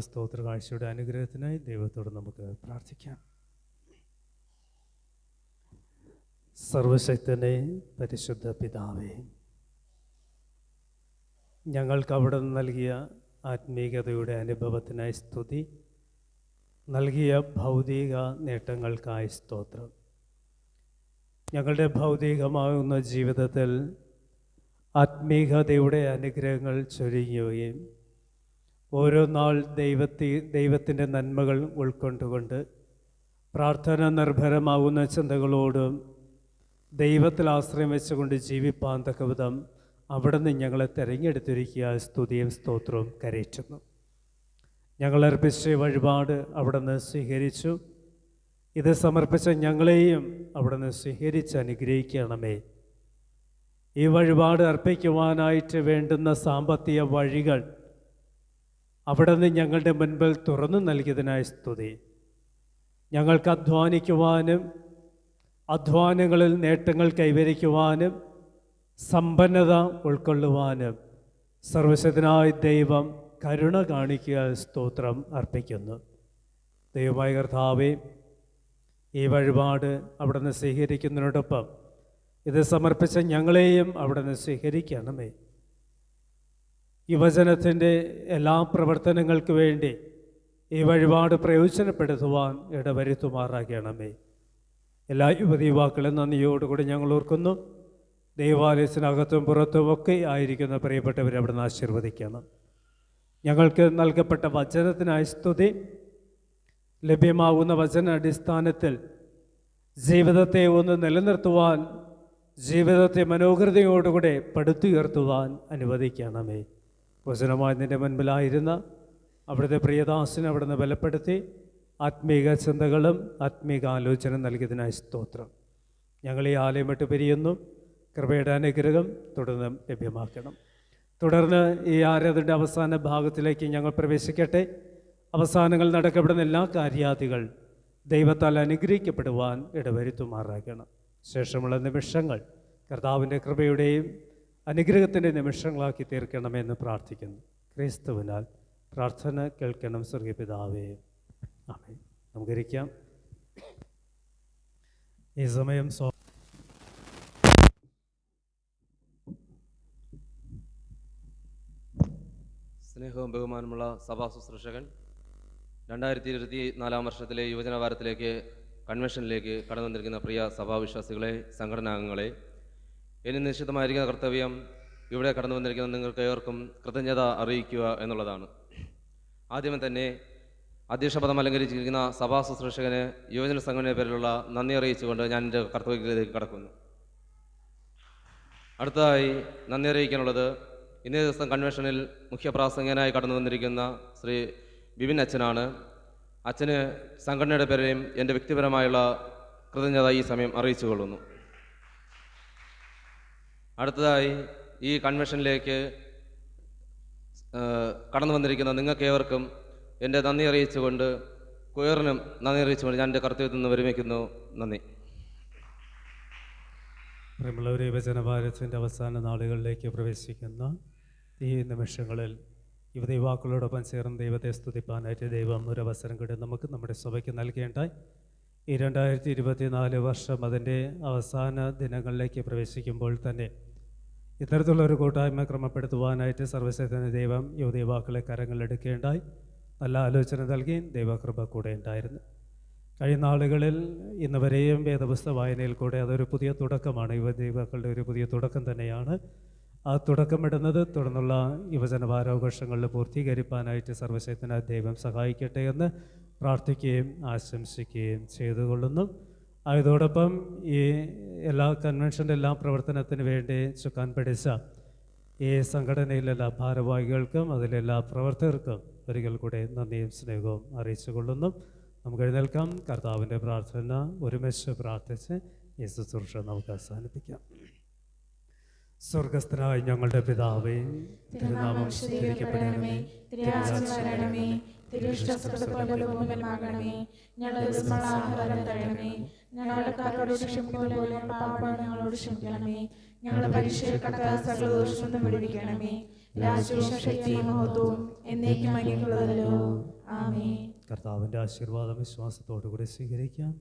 സ്തോത്ര കാഴ്ചയുടെ അനുഗ്രഹത്തിനായി ദൈവത്തോട് നമുക്ക് പ്രാർത്ഥിക്കാം. സർവശക്തനെ പരിശുദ്ധ പിതാവേ, ഞങ്ങൾക്ക് അവിടെ നിന്ന് നൽകിയ ആത്മീയതയുടെ അനുഭവത്തിനായി സ്തുതി, നൽകിയ ഭൗതിക നേട്ടങ്ങൾക്കായി സ്തോത്രം. ഞങ്ങളുടെ ഭൗതികമാകുന്ന ജീവിതത്തിൽ ആത്മീയതയുടെ അനുഗ്രഹങ്ങൾ ചൊരിയുകയും ഓരോ നാൾ ദൈവത്തിൻ്റെ നന്മകൾ ഉൾക്കൊണ്ടുകൊണ്ട് പ്രാർത്ഥന നിർഭരമാകുന്ന ചിന്തകളോടും ദൈവത്തിൽ ആശ്രയം വെച്ചുകൊണ്ട് ജീവിപ്പാൻ തക്കവിധം അവിടെ നിന്ന് ഞങ്ങളെ തിരഞ്ഞെടുത്തിരിക്കുക. സ്തുതിയും സ്തോത്രവും കരയറ്റുന്നു. ഞങ്ങൾ അർപ്പിച്ച വഴിപാട് അവിടെ നിന്ന് സ്വീകരിച്ചു. ഇത് സമർപ്പിച്ച ഞങ്ങളെയും അവിടെ നിന്ന് സ്വീകരിച്ച് അനുഗ്രഹിക്കണമേ. ഈ വഴിപാട് അർപ്പിക്കുവാനായിട്ട് വേണ്ടുന്ന സാമ്പത്തിക വഴികൾ അവിടെ നിന്ന് ഞങ്ങളുടെ മുൻപിൽ തുറന്നു നൽകിയതിനായി സ്തുതി. ഞങ്ങൾക്ക് അധ്വാനിക്കുവാനും അധ്വാനങ്ങളിൽ നേട്ടങ്ങൾ കൈവരിക്കുവാനും സമ്പന്നത ഉൾക്കൊള്ളുവാനും സർവശക്തനായ ദൈവം കരുണ കാണിക്കുക. സ്തോത്രം അർപ്പിക്കുന്നു. ദൈവമായ കർത്താവേ, ഈ വഴിപാട് അവിടെ നിന്ന് സ്വീകരിക്കുന്നതിനോടൊപ്പം ഇത് സമർപ്പിച്ച ഞങ്ങളെയും അവിടെ നിന്ന് സ്വീകരിക്കണമേ. ഈ വചനത്തിൻ്റെ എല്ലാ പ്രവർത്തനങ്ങൾക്ക് വേണ്ടി ഈ വഴിപാട് പ്രയോജനപ്പെടുത്തുവാൻ ഇടവരുത്തുമാറാകണമേ. എല്ലാ യുവതീവാക്കളും നന്ദിയോടുകൂടി ഞങ്ങൾ ഓർക്കുന്നു. ദൈവാലയത്തിനകത്തും പുറത്തുമൊക്കെ ആയിരിക്കുന്ന പ്രിയപ്പെട്ടവരെ അവിടെ നിന്ന് ആശീർവദിക്കണം. ഞങ്ങൾക്ക് നൽകപ്പെട്ട വചനത്തിനായി സ്തുതി. ലഭ്യമാകുന്ന വചന അടിസ്ഥാനത്തിൽ ജീവിതത്തെ ഒന്ന് നിലനിർത്തുവാൻ, ജീവിതത്തെ മനോഹരതയോടുകൂടെ പടുത്തുയർത്തുവാൻ അനുവദിക്കണമേ. വചനമായി നിൻ്റെ മുൻപിലായിരുന്ന അവിടുത്തെ പ്രിയദാസിനെ അവിടുന്ന് ബലപ്പെടുത്തി ആത്മീക ചിന്തകളും ആത്മീക ആലോചന നൽകിയതിനായി സ്തോത്രം. ഞങ്ങൾ ഈ ആലയം വിട്ട് പിരിയുന്നു. കൃപയുടെ അനുഗ്രഹം തുടർന്ന് ലഭ്യമാക്കണം. തുടർന്ന് ഈ ആരാധനയുടെ അവസാന ഭാഗത്തിലേക്ക് ഞങ്ങൾ പ്രവേശിക്കട്ടെ. അവസാനങ്ങൾ നടക്കപ്പെടുന്ന എല്ലാ കാര്യാദികൾ ദൈവത്താൽ അനുഗ്രഹിക്കപ്പെടുവാൻ ഇടവരുത്തുമാറാക്കണം. ശേഷമുള്ള നിമിഷങ്ങൾ കർത്താവിൻ്റെ കൃപയുടെയും അനുഗ്രഹത്തിൻ്റെ നിമിഷങ്ങളാക്കി തീർക്കണമെന്ന് പ്രാർത്ഥിക്കുന്നു. ക്രിസ്തുവിനാൽ പ്രാർത്ഥന കേൾക്കണം സ്വർഗീയ പിതാവേ. ആമേൻ. നമുക്കിരിക്കാം. ഈ സമയം സ്നേഹവും ബഹുമാനമുള്ള സഭാ ശുശ്രൂഷകൻ, 2024 വർഷത്തിലെ യുവജന വാരത്തിലേക്ക് കൺവെൻഷനിലേക്ക് കടന്നു വന്നിരിക്കുന്ന പ്രിയ സഭാവിശ്വാസികളെ, സംഘടനാംഗങ്ങളെ, ഇനി നിശ്ചിതമായിരിക്കുന്ന കർത്തവ്യം ഇവിടെ കടന്നു വന്നിരിക്കുന്ന നിങ്ങൾക്ക് ഏവർക്കും കൃതജ്ഞത അറിയിക്കുക എന്നുള്ളതാണ്. ആദ്യമേ തന്നെ അധ്യക്ഷപദം അലങ്കരിച്ചിരിക്കുന്ന സഭാ ശുശ്രൂഷകന് യുവജന സംഘടനയുടെ പേരിലുള്ള നന്ദി അറിയിച്ചുകൊണ്ട് ഞാൻ എൻ്റെ കർത്തവ്യത്തിലേക്ക് കടക്കുന്നു. അടുത്തതായി നന്ദി അറിയിക്കാനുള്ളത് ഇന്നേ ദിവസം കൺവെൻഷനിൽ മുഖ്യപ്രാസംഗികനായി കടന്നു വന്നിരിക്കുന്ന ശ്രീ ബിബിൻ അച്ഛനാണ്. അച്ഛന് സംഘടനയുടെ പേരെയും എൻ്റെ വ്യക്തിപരമായുള്ള കൃതജ്ഞത ഈ സമയം അറിയിച്ചു കൊള്ളുന്നു. അടുത്തതായി ഈ കൺവെൻഷനിലേക്ക് കടന്നു വന്നിരിക്കുന്ന നിങ്ങൾക്കേവർക്കും എൻ്റെ നന്ദി അറിയിച്ചുകൊണ്ട്, കുയറിനും നന്ദി അറിയിച്ചുകൊണ്ട് ഞാൻ എൻ്റെ കർത്തവ്യത്തിൽ നിന്ന് വിരമിക്കുന്നു. നന്ദി. പ്രിയമുള്ളവരെ, യുവജനഭാരതത്തിൻ്റെ അവസാന നാളുകളിലേക്ക് പ്രവേശിക്കുന്ന ഈ നിമിഷങ്ങളിൽ യുവതയുവാക്കളോടൊപ്പം ചേർന്ന് ദൈവത്തെ സ്തുതിപ്പാനായിട്ട് ദൈവം ഒരു അവസരം കൂടി നമുക്ക് നമ്മുടെ സഭയ്ക്ക് നൽകേണ്ടായി. ഈ 2024 വർഷം അതിൻ്റെ അവസാന ദിനങ്ങളിലേക്ക് പ്രവേശിക്കുമ്പോൾ തന്നെ ഇത്തരത്തിലുള്ളൊരു കൂട്ടായ്മ ക്രമപ്പെടുത്തുവാനായിട്ട് സർവശക്തന ദൈവം യുവതയുവാക്കളെ കരങ്ങളെടുക്കേണ്ടായി. നല്ല ആലോചന നൽകി ദൈവകൃപ കൂടെ ഉണ്ടായിരുന്നു. കഴിയുന്ന നാളുകളിൽ ഇന്ന് വരെയും വേദപുസ്തക വായനയിൽ കൂടെ അതൊരു പുതിയ തുടക്കമാണ്. യുവതയുവാക്കളുടെ ഒരു പുതിയ തുടക്കം തന്നെയാണ്. ആ തുടക്കമിടുന്നത് തുടർന്നുള്ള യുവജന വാരാഘോഷങ്ങളിൽ പൂർത്തീകരിപ്പാനായിട്ട് സർവശക്തനായ ദൈവം സഹായിക്കട്ടെ എന്ന് പ്രാർത്ഥിക്കുകയും ആശംസിക്കുകയും ചെയ്തുകൊള്ളുന്നു. അതോടൊപ്പം ഈ എല്ലാ കൺവെൻഷൻ്റെ എല്ലാ പ്രവർത്തനത്തിന് വേണ്ടി ചുക്കാൻ പിടിച്ച ഈ സംഘടനയിലെല്ലാ ഭാരവാഹികൾക്കും അതിലെല്ലാ പ്രവർത്തകർക്കും ഒരിക്കൽ കൂടെ നന്ദിയും സ്നേഹവും അറിയിച്ചു കൊള്ളുന്നു. നമുക്ക് എഴുന്നേൽക്കാം. കർത്താവിൻ്റെ പ്രാർത്ഥന ഒരുമിച്ച് പ്രാർത്ഥിച്ച് ഈ ശുശ്രൂഷ നമുക്ക് അവസാനിപ്പിക്കാം. സ്വർഗസ്ഥനായ ഞങ്ങളുടെ പിതാവേ, തിരുനാമം സ്തുതിക്കപ്പെടണമേ, തിരുരാജ്യം വരണമേ, തിരുഷ്ട മൂലമാകണമേ. ഞങ്ങളുടെ ആഹാരം തരണമേ. ഞങ്ങളുടെ കാരോട് ക്ഷമിക്കുന്നത് പോലെ ഞങ്ങളുടെ പാപങ്ങൾ ഞങ്ങളോട് ക്ഷമിക്കണമേ. ഞങ്ങളുടെ പരീക്ഷയിൽ കടക്കാതെ സകല ദോഷവും വിടുവിക്കണമേ. രാജ്യവും ശക്തിയും മഹത്വവും എന്നേക്കും അങ്ങേക്കുള്ളതല്ലോ. ആമേൻ. കർത്താവിൻ്റെ ആശീർവാദം വിശ്വാസത്തോടുകൂടി സ്വീകരിക്കാം.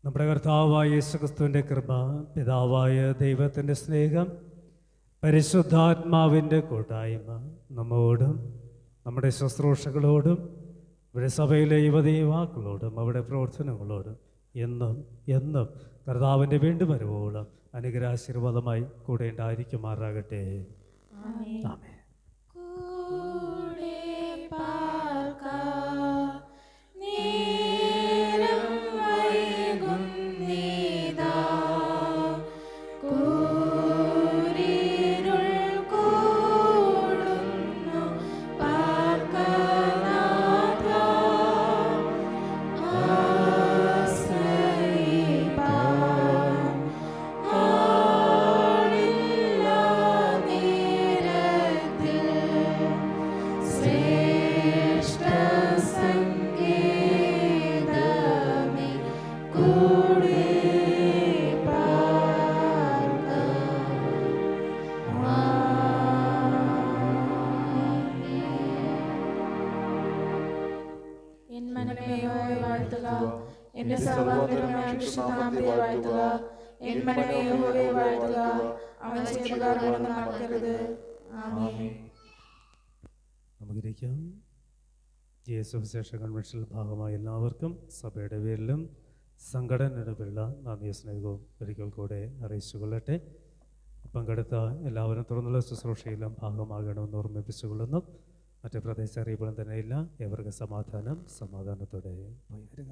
നമ്മുടെ കർത്താവായ യേശുക്രിസ്തുവിൻ്റെ കൃപ, പിതാവായ ദൈവത്തിൻ്റെ സ്നേഹം, പരിശുദ്ധാത്മാവിൻ്റെ കൂട്ടായ്മ നമ്മോടും നമ്മുടെ ശുശ്രൂഷകളോടും ഇവിടെ സഭയിലെ യുവതീവാക്കളോടും അവിടെ പ്രവർത്തനങ്ങളോടും എന്നും എന്നും കർത്താവിൻ്റെ വീണ്ടും വരവോളം അനുഗ്രഹാശീർവാദമായി കൂടെ ഉണ്ടായിരിക്കുമാറാകട്ടെ. ആമേൻ. കൂടെ പാർക്കാം നേരം വൈകുന്നേതാ. കൂരിരുൾ കൂടുന്നു പാർക്കനാഥാ. ആശ്രയിപ്പാൻ ആളില്ല നേരത്തിൽ. ശ്രേഷ്ഠ സംഗീതമേ കൂടെ എൻ മനമേ യഹോവയെ വാഴ്ത്തുക. എന്റെ സർവ്വാന്തരമായ വിശുദ്ധനാമത്തെ വാഴ്ത്തുക. എൻ മനമേ യഹോവയെ വാഴ്ത്തുക. അവൻ ചെയ്ത കാര്യങ്ങളൊന്നും മറക്കരുത്. ആമേൻ. നമുക്കിരിക്കാം. യേശുവിശേഷ കൺവെൻഷനിൽ ഭാഗമായ എല്ലാവർക്കും സഭയുടെ പേരിലും സംഘടനയുടെ പേരിലുള്ള നന്ദി സ്നേഹവും ഒരിക്കൽ കൂടെ അറിയിച്ചുകൊള്ളട്ടെ. പങ്കെടുത്ത എല്ലാവരും തുറന്നുള്ള ശുശ്രൂഷയിലും ഭാഗമാകണമെന്ന് ഓർമ്മിപ്പിച്ചുകൊള്ളുന്നു. മറ്റ് പ്രദേശ അറിയിപ്പുകളും തന്നെയില്ല. ഏവർക്കും സമാധാനത്തോടെ പോയി വരിക.